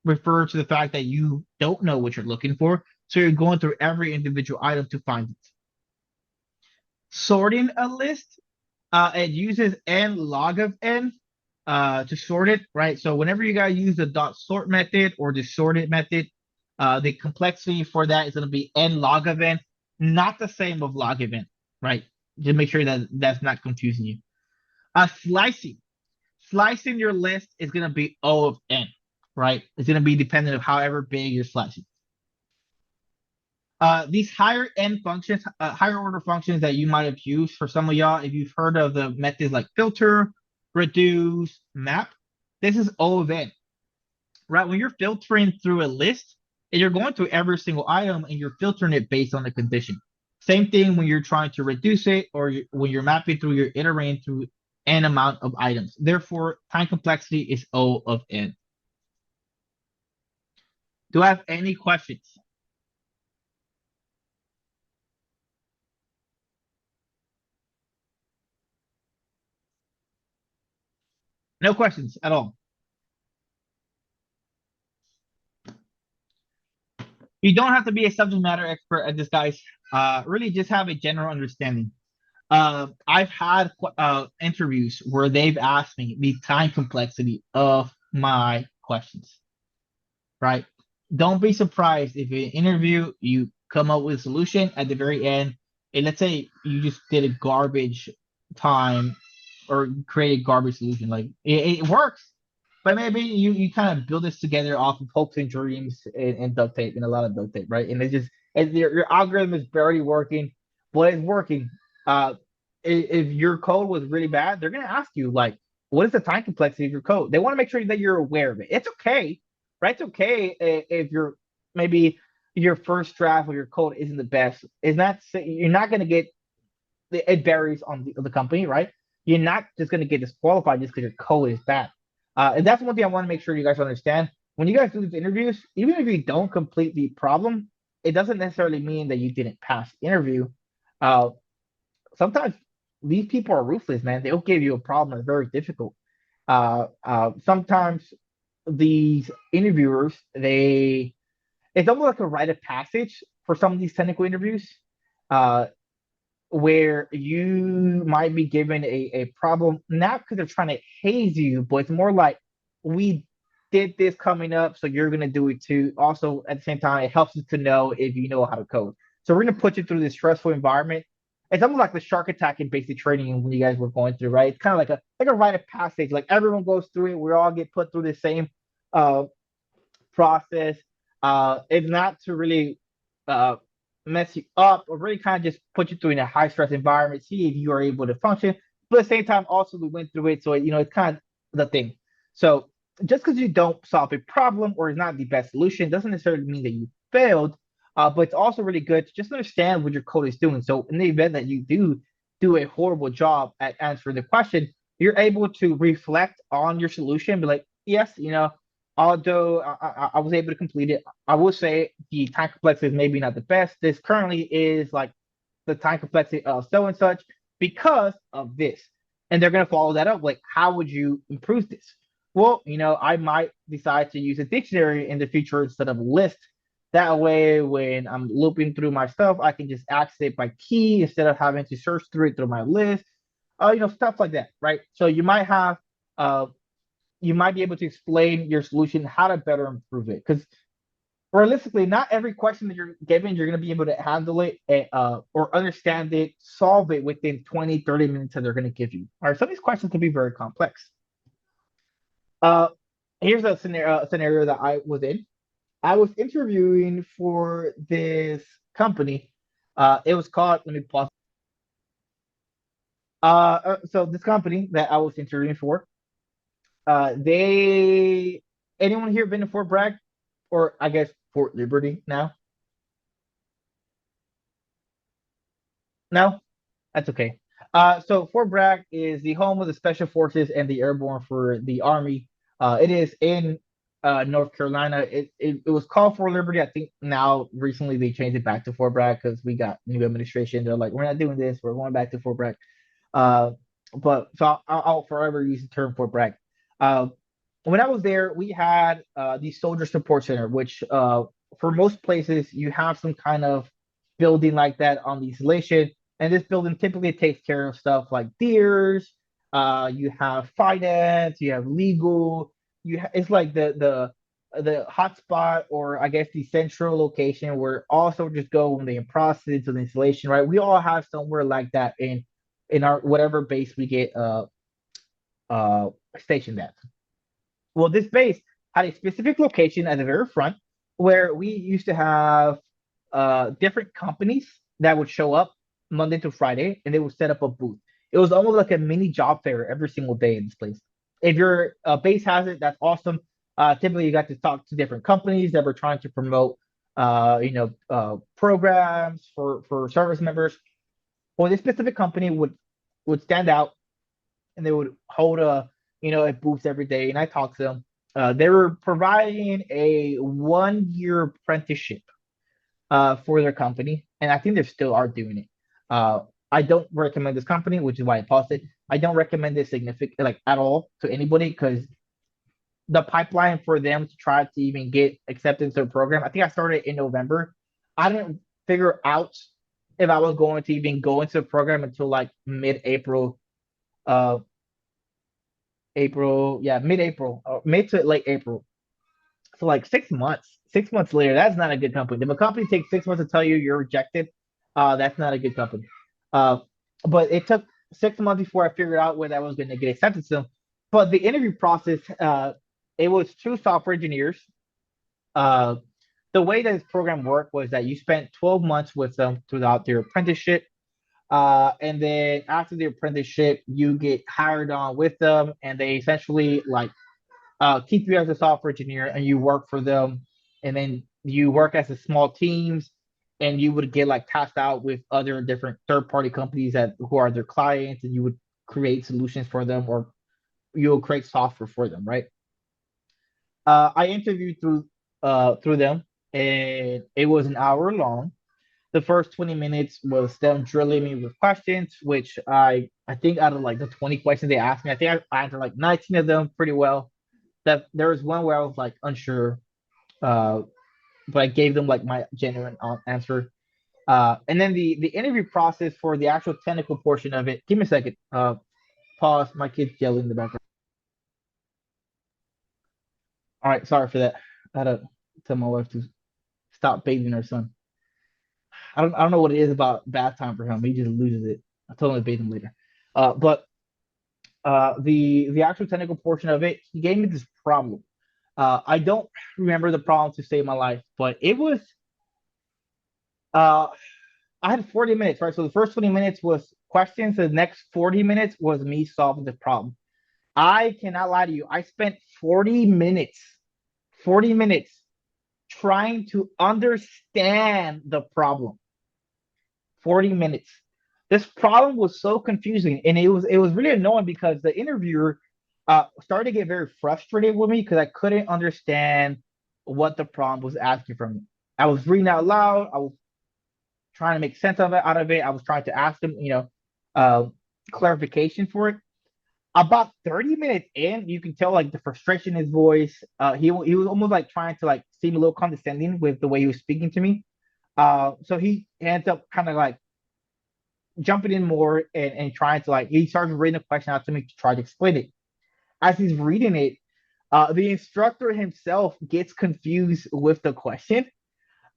refer to the fact that you don't know what you're looking for, so you're going through every individual item to find it. Sorting a list, it uses n log of n to sort it, right? So whenever you guys use the dot sort method or the sorted method, the complexity for that is going to be n log of n, not the same of log of n, right? Just make sure that that's not confusing you. Slicing your list is going to be O of n, right? It's going to be dependent of however big you're slicing. These higher end functions, higher order functions that you might have used for some of y'all, if you've heard of the methods like filter, reduce, map, this is O of n, right? When you're filtering through a list, and you're going through every single item and you're filtering it based on the condition. Same thing when you're trying to reduce it or when you're mapping through, you're iterating through n amount of items. Therefore, time complexity is O of n. Do I have any questions? No questions at all. You don't have to be a subject matter expert at this, guys. Really just have a general understanding. I've had interviews where they've asked me the time complexity of my questions, right? Don't be surprised if in an interview you come up with a solution at the very end, and let's say you just did a garbage time or create a garbage solution. Like it works, but maybe you kind of build this together off of hopes and dreams and duct tape and a lot of duct tape, right? And it's just your algorithm is barely working, but it's working. Uh, if your code was really bad, they're gonna ask you like, what is the time complexity of your code? They want to make sure that you're aware of it. It's okay, right? It's okay if you're maybe your first draft of your code isn't the best. It's not you're not gonna get it varies on the company, right? You're not just going to get disqualified just because your code is bad. And that's one thing I want to make sure you guys understand. When you guys do these interviews, even if you don't complete the problem, it doesn't necessarily mean that you didn't pass the interview. Uh, Sometimes these people are ruthless, man. They'll give you a problem that's very difficult. Sometimes these interviewers, it's almost like a rite of passage for some of these technical interviews. Uh, where you might be given a problem, not because they're trying to haze you, but it's more like we did this coming up, so you're gonna do it too. Also, at the same time, it helps us to know if you know how to code. So we're gonna put you through this stressful environment. It's almost like the shark attack in basic training when you guys were going through, right? It's kind of like a rite of passage. Like everyone goes through it. We all get put through the same uh process. It's not to really uh, mess you up or really kind of just put you through in a high stress environment, see if you are able to function. But at the same time, also we went through it, so it's kind of the thing. So just because you don't solve a problem or is not the best solution doesn't necessarily mean that you failed. But it's also really good to just understand what your code is doing. So in the event that you do a horrible job at answering the question, you're able to reflect on your solution, be like, yes, although I was able to complete it, I will say the time complexity is maybe not the best. This currently is like the time complexity of so and such because of this. And they're going to follow that up. Like, how would you improve this? Well, I might decide to use a dictionary in the future instead of a list. That way, when I'm looping through my stuff, I can just access it by key instead of having to search through it through my list. Stuff like that, right? So you might be able to explain your solution, how to better improve it. Because realistically, not every question that you're given, you're going to be able to handle it or understand it, solve it within 20, 30 minutes that they're going to give you. All right, some of these questions can be very complex. Uh, Here's a scenario that I was in. I was interviewing for this company. It was called, let me pause. So this company that I was interviewing for, they anyone here been to Fort Bragg, or I guess Fort Liberty now? No, that's okay. So Fort Bragg is the home of the Special Forces and the Airborne for the Army. It is in North Carolina. It was called Fort Liberty. I think now recently they changed it back to Fort Bragg because we got new administration. They're like, we're not doing this. We're going back to Fort Bragg. Uh, but so I'll forever use the term Fort Bragg. Uh, when I was there, we had the Soldier Support Center, which for most places you have some kind of building like that on the installation, and this building typically takes care of stuff like deers. You have finance, you have legal. It's like the hotspot, or I guess the central location where all soldiers go when they in process of the installation. Right, we all have somewhere like that in our whatever base we get stationed at. Well, this base had a specific location at the very front where we used to have different companies that would show up Monday to Friday and they would set up a booth. It was almost like a mini job fair every single day in this place. If your base has it, that's awesome. Typically, you got to talk to different companies that were trying to promote programs for service members. Well, this specific company would stand out, and they would hold a booth every day, and I talked to them. They were providing a 1 year apprenticeship for their company, and I think they still are doing it. I don't recommend this company, which is why I paused it. I don't recommend this significant like at all to anybody because the pipeline for them to try to even get acceptance to the program. I think I started in November. I didn't figure out if I was going to even go into the program until like mid-April, uh, mid-April, or mid to late April. So like 6 months. 6 months later, that's not a good company. If a company takes 6 months to tell you you're rejected, that's not a good company. Uh, but it took 6 months before I figured out whether I was going to get accepted to them. But the interview process, it was two software engineers. Uh, the way that this program worked was that you spent 12 months with them throughout their apprenticeship. And then after the apprenticeship, you get hired on with them, and they essentially like keep you as a software engineer and you work for them, and then you work as a small teams, and you would get like tasked out with other different third party companies that who are their clients, and you would create solutions for them, or you'll create software for them, right? I interviewed through them, and it was an hour long. The first 20 minutes was them drilling me with questions, which I think out of like the 20 questions they asked me, I think I answered like 19 of them pretty well. That there was one where I was like unsure, uh, but I gave them like my genuine answer. And then the interview process for the actual technical portion of it. Give me a second. Pause. My kid's yelling in the background. All right, sorry for that. I had to tell my wife to stop bathing her son. I don't know what it is about bath time for him. He just loses it. I told him to bathe him later. But the actual technical portion of it, he gave me this problem. I don't remember the problem to save my life, but it was uh I had 40 minutes, right? So the first 20 minutes was questions, the next 40 minutes was me solving the problem. I cannot lie to you. I spent 40 minutes trying to understand the problem. 40 minutes. This problem was so confusing, and it was really annoying because the interviewer started to get very frustrated with me because I couldn't understand what the problem was asking from me. I was reading out loud. I was trying to make sense of it out of it. I was trying to ask him, uh, clarification for it. About 30 minutes in, you can tell like the frustration in his voice. He was almost like trying to like seem a little condescending with the way he was speaking to me. So he ends up kind of like jumping in more and trying to like he starts reading the question out to me to try to explain it. As he's reading it, the instructor himself gets confused with the question.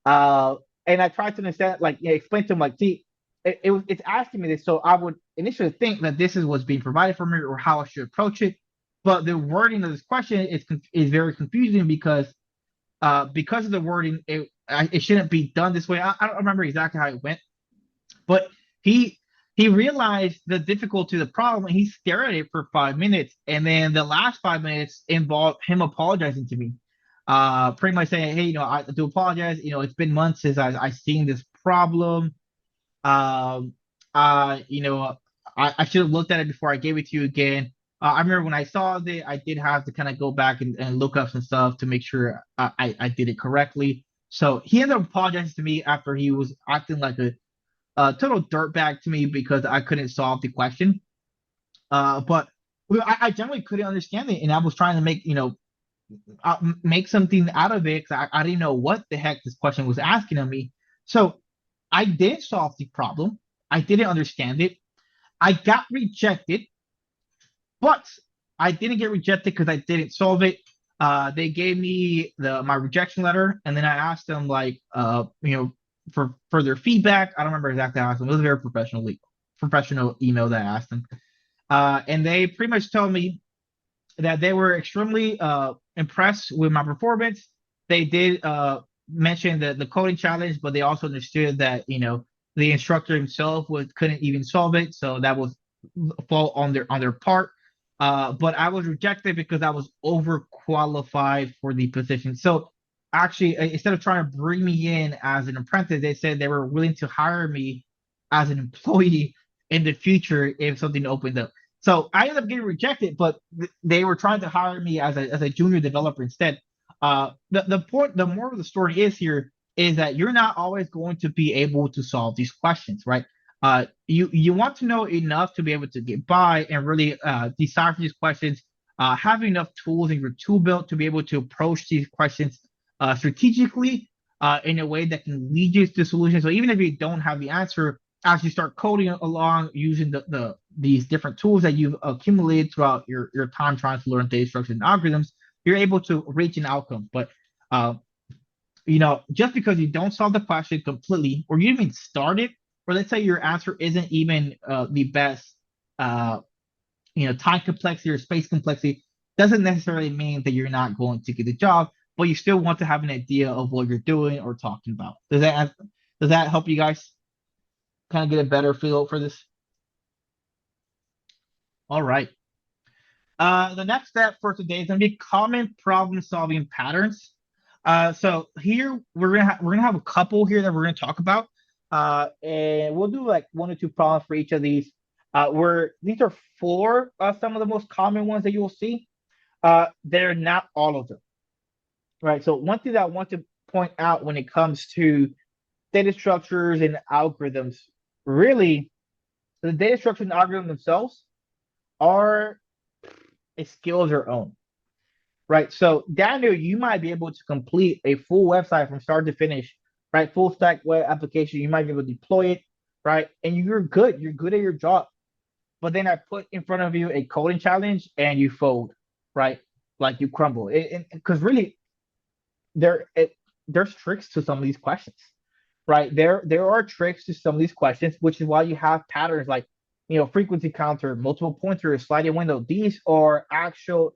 Uh, and I tried to understand, like, explain to him, like, see, it's asking me this, so I would initially think that this is what's being provided for me or how I should approach it. But the wording of this question is very confusing because of the wording, it shouldn't be done this way. I don't remember exactly how it went, but he he realized the difficulty of the problem and he stared at it for 5 minutes. And then the last 5 minutes involved him apologizing to me. Pretty much saying, hey, I do apologize. It's been months since I seen this problem. Um, you know, I should have looked at it before I gave it to you again. I remember when I saw it, I did have to kind of go back and look up some stuff to make sure I did it correctly. So he ended up apologizing to me after he was acting like a total dirtbag to me because I couldn't solve the question. But I generally couldn't understand it, and I was trying to make something out of it because I didn't know what the heck this question was asking of me. So I did solve the problem. I didn't understand it. I got rejected, but I didn't get rejected because I didn't solve it. They gave me my rejection letter, and then I asked them for further feedback. I don't remember exactly how I asked them. It was a very professional email that I asked them, and they pretty much told me that they were extremely impressed with my performance. They did mention the coding challenge, but they also understood that the instructor himself couldn't even solve it, so that was fault on their part. But I was rejected because I was overqualified for the position. So actually, instead of trying to bring me in as an apprentice, they said they were willing to hire me as an employee in the future if something opened up. So I ended up getting rejected, but they were trying to hire me as a junior developer instead. The moral of the story is here is that you're not always going to be able to solve these questions, right? You want to know enough to be able to get by and really decipher these questions. Have enough tools in your tool belt to be able to approach these questions strategically in a way that can lead you to solutions. So even if you don't have the answer, as you start coding along using these different tools that you've accumulated throughout your time trying to learn data structures and algorithms, you're able to reach an outcome. But just because you don't solve the question completely, or you even start it, or let's say your answer isn't even the best, time complexity or space complexity, doesn't necessarily mean that you're not going to get the job, but you still want to have an idea of what you're doing or talking about. Does that help you guys kind of get a better feel for this? All right. The next step for today is going to be common problem solving patterns. So here we're gonna have a couple here that we're gonna talk about, and we'll do like 1 or 2 problems for each of these. Where these are four some of the most common ones that you will see. They're not all of them, right? So one thing that I want to point out when it comes to data structures and algorithms, really, the data structures and algorithms themselves are a skill of their own, right? So Daniel, you might be able to complete a full website from start to finish, right? Full stack web application. You might be able to deploy it, right? And you're good. You're good at your job. But then I put in front of you a coding challenge and you fold, right? Like you crumble. Because really, there's tricks to some of these questions, right? There are tricks to some of these questions, which is why you have patterns like frequency counter, multiple pointers, sliding window. These are actual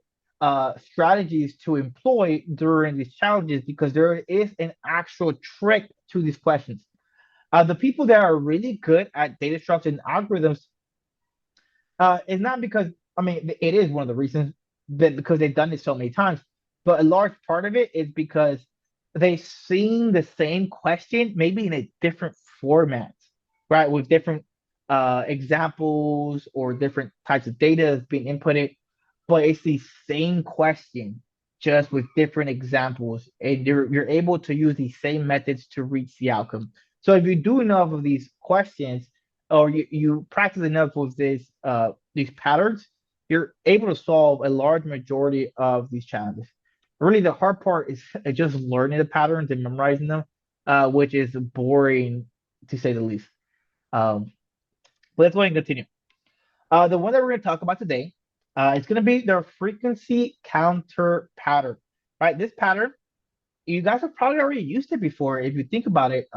strategies to employ during these challenges because there is an actual trick to these questions. The people that are really good at data structure and algorithms is not because I mean it is one of the reasons that because they've done it so many times, but a large part of it is because they've seen the same question maybe in a different format, right? With different examples or different types of data being inputted, but it's the same question just with different examples, and you're able to use these same methods to reach the outcome. So if you do enough of these questions or you practice enough with these patterns, you're able to solve a large majority of these challenges. Really, the hard part is just learning the patterns and memorizing them, which is boring to say the least. But let's go ahead and continue. The one that we're going to talk about today is going to be the frequency counter pattern. Right, this pattern you guys have probably already used it before if you think about it.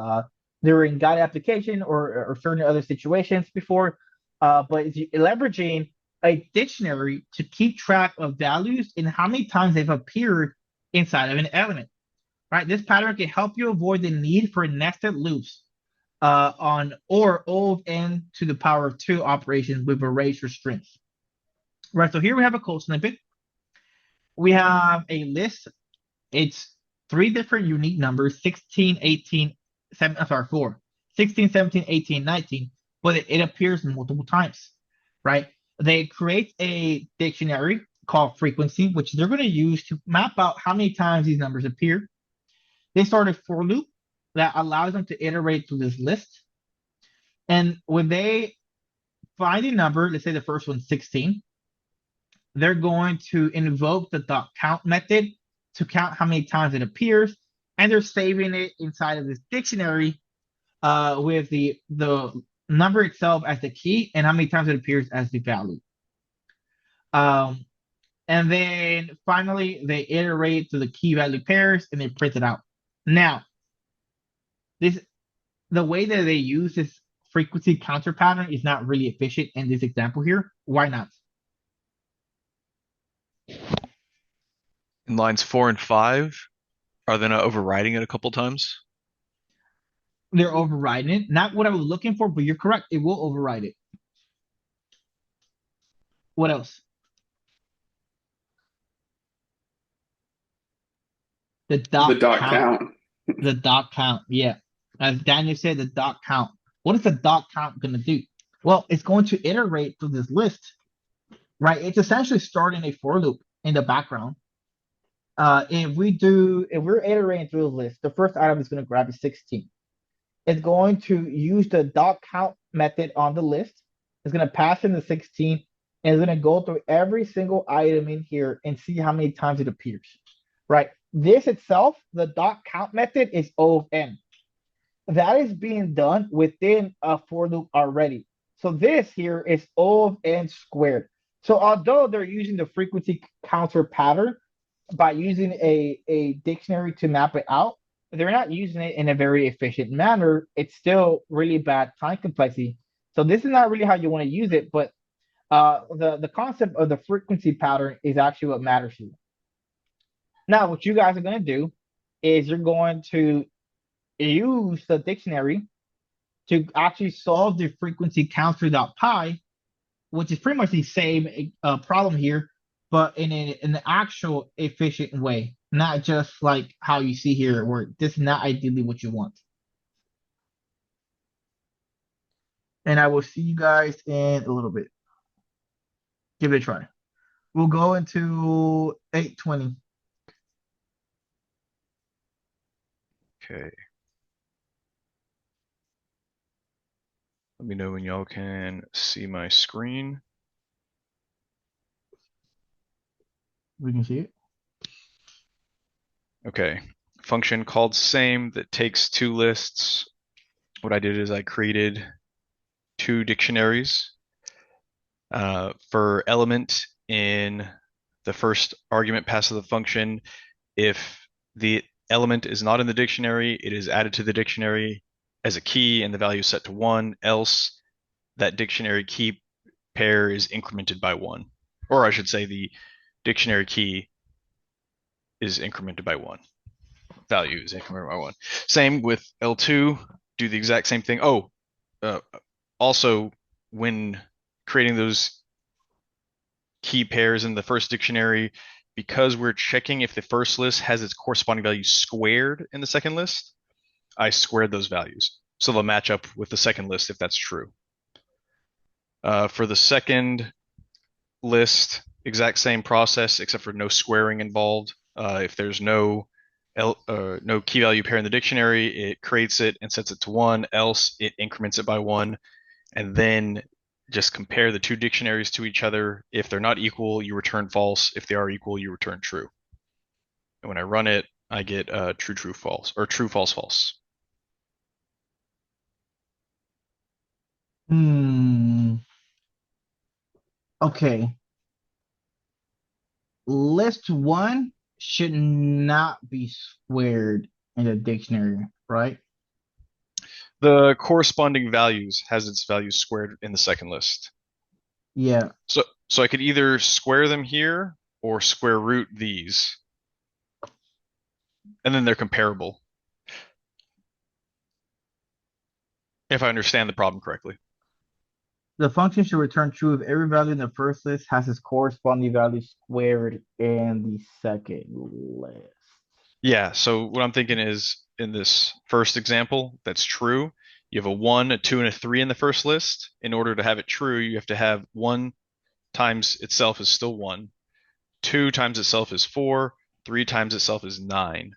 During guide application or certain other situations before, but it's leveraging a dictionary to keep track of values and how many times they've appeared inside of an element. Right, this pattern can help you avoid the need for nested loops on or of n to the power of 2 operations with arrays or strings. Right, so here we have a code snippet. We have a list. It's 3 different unique numbers, 16, 18, 7, I'm sorry, 4, 16, 17, 18, 19, but it appears multiple times, right? They create a dictionary called frequency, which they're going to use to map out how many times these numbers appear. They start a for loop that allows them to iterate through this list. And when they find a number, let's say the first one's 16, they're going to invoke the .count method to count how many times it appears, and they're saving it inside of this dictionary with the number itself as the key and how many times it appears as the value. And then finally, they iterate to the key value pairs and they print it out. Now, the way that they use this frequency counter pattern is not really efficient in this example here. Why not? In lines 4 and 5, are they not overriding it a couple times? They're overriding it. Not what I was looking for, but you're correct. It will override it. What else? The The dot dot count. count. The dot count. Yeah. As Daniel said, the dot count. What is the dot count going to do? Well, it's going to iterate through this list, right? It's essentially starting a for loop in the background. If we're iterating through the list, the first item is going to grab is 16. It's going to use the dot count method on the list. It's going to pass in the 16 and it's going to go through every single item in here and see how many times it appears, right? This itself, the dot count method is O of n. That is being done within a for loop already. So this here is O of n squared. So although they're using the frequency counter pattern by using a dictionary to map it out, they're not using it in a very efficient manner. It's still really bad time complexity. So this is not really how you want to use it, but the concept of the frequency pattern is actually what matters here. Now, what you guys are going to do is you're going to use the dictionary to actually solve the frequency counter.pi, which is pretty much the same problem here, but in an actual efficient way, not just like how you see here, where this is not ideally what you want. And I will see you guys in a little bit. Give it a try. We'll go into 820. Okay. Let me know when y'all can see my screen. We can see it. Okay. Function called same that takes two lists. What I did is I created two dictionaries. For element in the first argument pass of the function, if the element is not in the dictionary, it is added to the dictionary as a key and the value is set to 1, else that dictionary key pair is incremented by 1. Or I should say the dictionary key is incremented by 1. Value is incremented by 1. Same with L2, do the exact same thing. Also, when creating those key pairs in the first dictionary, because we're checking if the first list has its corresponding value squared in the second list, I squared those values. So they'll match up with the second list if that's true. For the second list, exact same process except for no squaring involved. If there's no key value pair in the dictionary, it creates it and sets it to 1, else it increments it by 1, and then just compare the two dictionaries to each other. If they're not equal, you return false. If they are equal, you return true. And when I run it, I get true, true, false, or true, false, false. Okay. List 1 should not be squared in the dictionary, right? The corresponding values has its values squared in the second list. Yeah. So I could either square them here or square root these. And then they're comparable. If I understand the problem correctly. The function should return true if every value in the first list has its corresponding value squared in the second list. Yeah, so what I'm thinking is in this first example, that's true. You have a 1, a 2, and a 3 in the first list. In order to have it true, you have to have 1 times itself is still 1, 2 times itself is 4, 3 times itself is 9.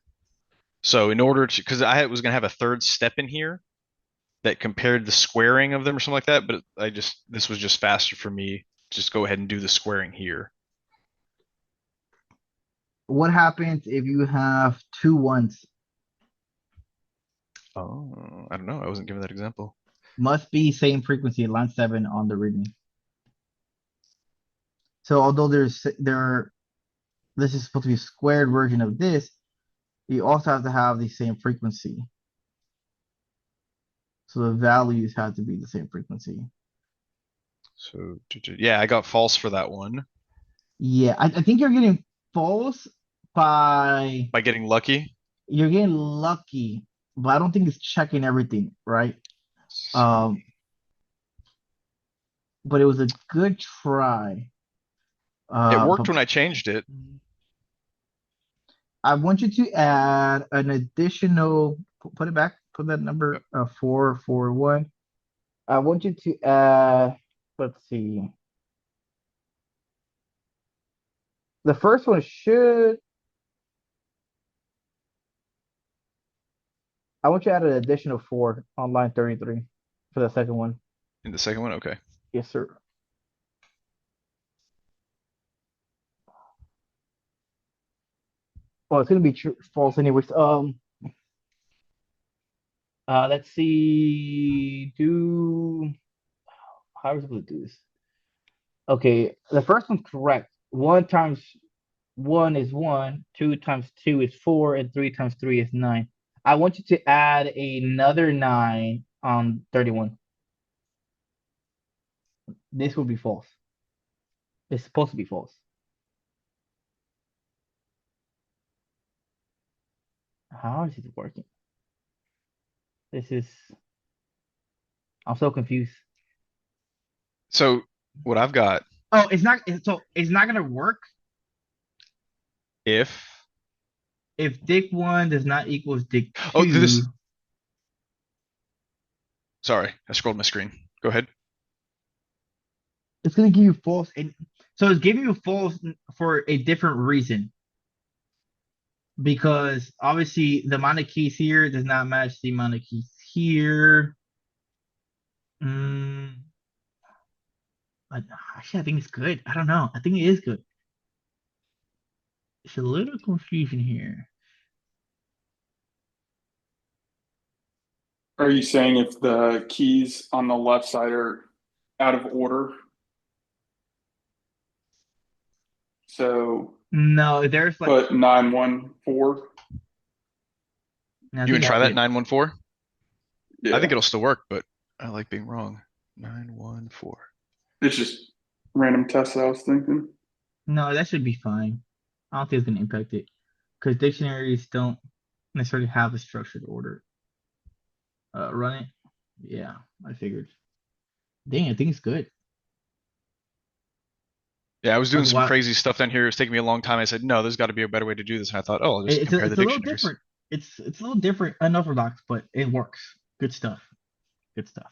So in order to, because I was going to have a third step in here that compared the squaring of them or something like that, but this was just faster for me. Just go ahead and do the squaring here. What happens if you have 2 ones? Oh, I don't know. I wasn't given that example. Must be same frequency, line 7 on the readme. So although this is supposed to be a squared version of this, you also have to have the same frequency. So the values have to be the same frequency. So yeah, I got false for that one. Yeah, I think you're getting false by getting lucky. You're getting lucky, but I don't think it's checking everything, right? But it was a good try. It worked when I changed it. I want you to add an additional, put it back, put that number 441. I want you to add, let's see. The first one should, I want you to add an additional 4 on line 33 for the second one. In the second one, okay. Yes, sir. Well, it's gonna be true, false anyways. Let's see. How are we supposed to do this? Okay, the first one's correct. 1 times 1 is 1, 2 times 2 is 4, and 3 times 3 is 9. I want you to add another 9 on 31. This will be false. It's supposed to be false. How is it working? I'm so confused. So what I've got, Oh, it's not gonna work if if dick 1 does not equals dick 2. oh this sorry, I scrolled my screen. Go ahead. It's gonna give you false, and so it's giving you false for a different reason. Because obviously the amount of keys here does not match the amount of keys here. But actually, I think it's good. I don't know. I think it is good. It's a little confusion here. Are you saying if the keys on the left side are out of order? So No, there's like put 914. I You think would try that's that it. 914? Yeah, I think it'll still work, but I like being wrong. 914. it's just random tests I was thinking. No, that should be fine. I don't think it's gonna impact it. Because dictionaries don't necessarily have a structured order. Run it. Yeah, I figured. Dang, I think it's good. Yeah, I was doing Like some what? crazy stuff down here. It was taking me a long time. I said, no, there's got to be a better way to do this. And I thought, oh, I'll just compare the It's a little dictionaries. different. It's a little different, unorthodox, but it works. Good stuff. Good stuff.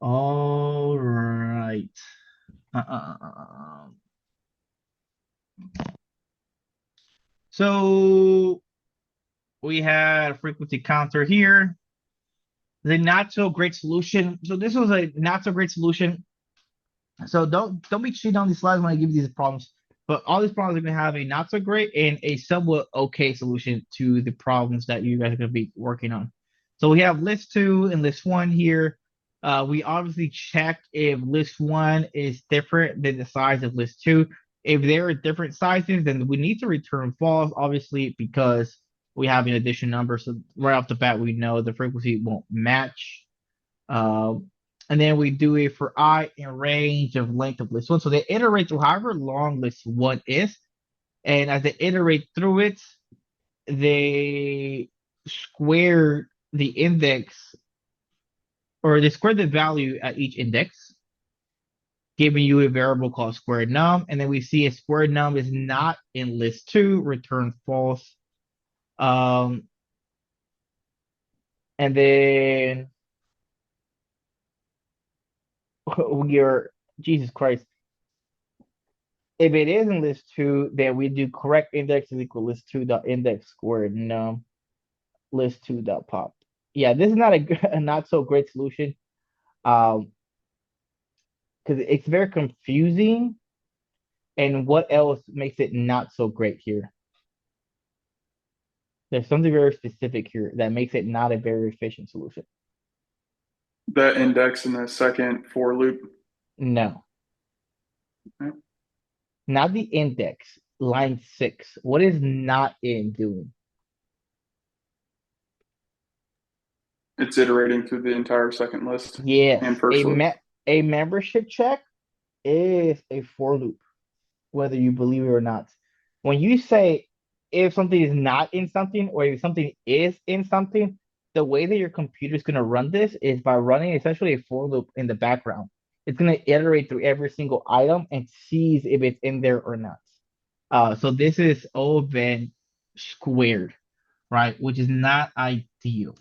All right. So we had a frequency counter here. The not so great solution. So this was a not so great solution. So don't be cheating on these slides when I give you these problems. But all these problems are going to have a not so great and a somewhat okay solution to the problems that you guys are going to be working on. So we have list 2 and list 1 here. We obviously check if list 1 is different than the size of list 2. If there are different sizes, then we need to return false, obviously, because we have an addition number. So right off the bat, we know the frequency won't match. Uh, and then we do it for I in range of length of list 1. So they iterate through however long list 1 is. And as they iterate through it, they square the index or they square the value at each index, giving you a variable called square num. And then we see a square num is not in list 2, return false. And then we are, Jesus Christ. If it is in list 2, then we do correct index is equal list 2 dot index squared num list 2 dot pop. Yeah, this is not a not so great solution. Because it's very confusing. And what else makes it not so great here? There's something very specific here that makes it not a very efficient solution. The index in the second for loop. No, Okay. not the index. Line 6. What is not in doing? It's iterating through the entire second list Yes, and first list. a membership check is a for loop, whether you believe it or not. When you say if something is not in something or if something is in something, the way that your computer is going to run this is by running essentially a for loop in the background. It's going to iterate through every single item and sees if it's in there or not. So this is O of n squared, right? Which is not ideal.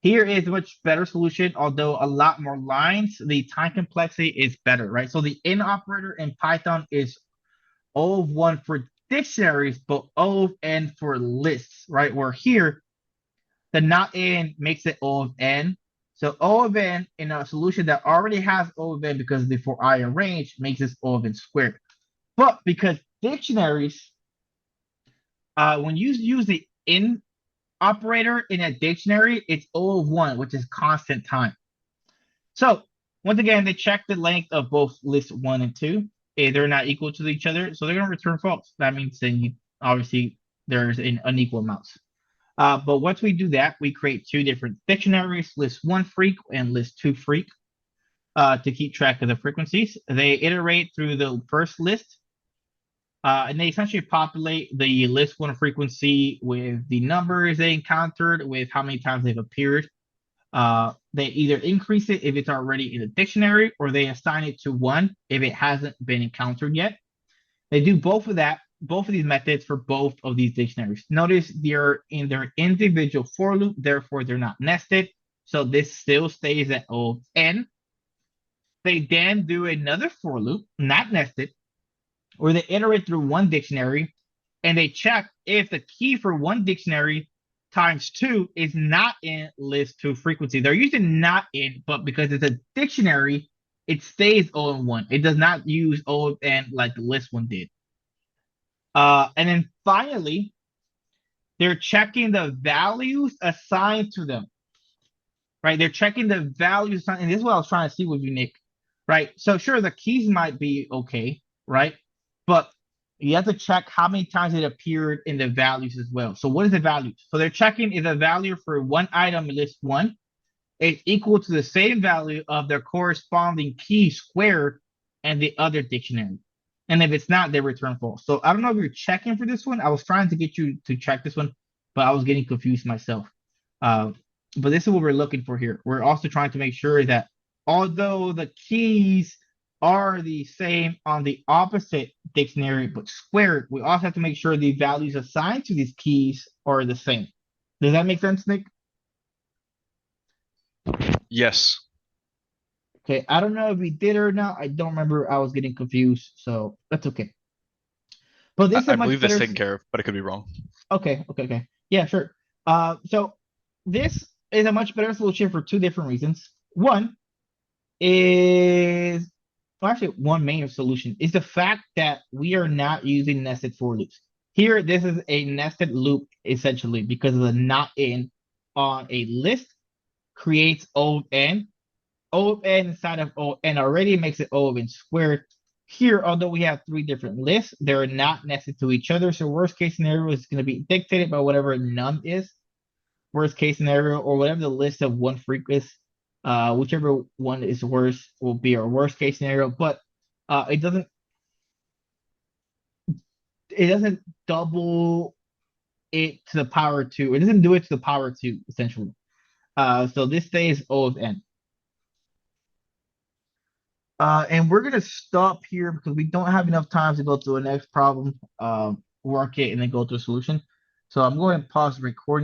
Here is a much better solution, although a lot more lines. The time complexity is better, right? So the in operator in Python is O of 1 for dictionaries, but O of n for lists, right? Where here, the not in makes it O of n. So O of n in a solution that already has O of n because of the for I in range makes this O of n squared. But because dictionaries, when you use the in operator in a dictionary, it's O of 1, which is constant time. So once again, they check the length of both list 1 and 2. They're not equal to each other, so they're going to return false. That means then obviously there's an unequal amounts. But once we do that, we create two different dictionaries, list 1 freq and list 2 freq, to keep track of the frequencies. They iterate through the first list, and they essentially populate the list 1 frequency with the numbers they encountered, with how many times they've appeared. They either increase it if it's already in the dictionary, or they assign it to 1 if it hasn't been encountered yet. They do both of these methods for both of these dictionaries. Notice they're in their individual for loop, therefore they're not nested. So this still stays at O of n. They then do another for loop, not nested, where they iterate through one dictionary and they check if the key for one dictionary times 2 is not in list 2 frequency. They're using not in, but because it's a dictionary, it stays O of 1. It does not use O of n like the list 1 did. And then finally, they're checking the values assigned to them, right? They're checking the values assigned, and this is what I was trying to see with you, Nick, right? So sure, the keys might be okay, right? But you have to check how many times it appeared in the values as well. So what is the value? So they're checking if the value for one item in list 1 is equal to the same value of their corresponding key squared and the other dictionary. And if it's not, they return false. So I don't know if you're checking for this one. I was trying to get you to check this one, but I was getting confused myself. But this is what we're looking for here. We're also trying to make sure that although the keys are the same on the opposite dictionary but squared, we also have to make sure the values assigned to these keys are the same. Does that make sense, Nick? Yes. Okay, I don't know if we did or not. I don't remember. I was getting confused, so that's okay. But this is I a much believe that's better. taken care of, but I could be wrong. Okay. Yeah, sure. So this is a much better solution for two different reasons. One is, well, actually, one main solution is the fact that we are not using nested for loops. Here, this is a nested loop essentially because of the not in on a list creates O of n. O of n inside of O n already makes it O of n squared. Here, although we have three different lists, they're not nested to each other. So worst case scenario is going to be dictated by whatever num is. Worst case scenario, or whatever the list of one freq is, whichever one is worse will be our worst case scenario. But it doesn't double it to the power 2. It doesn't do it to the power 2 essentially. So this stays O of n. And we're gonna stop here because we don't have enough time to go through the next problem, work it, and then go to a solution. So I'm going to pause the recording.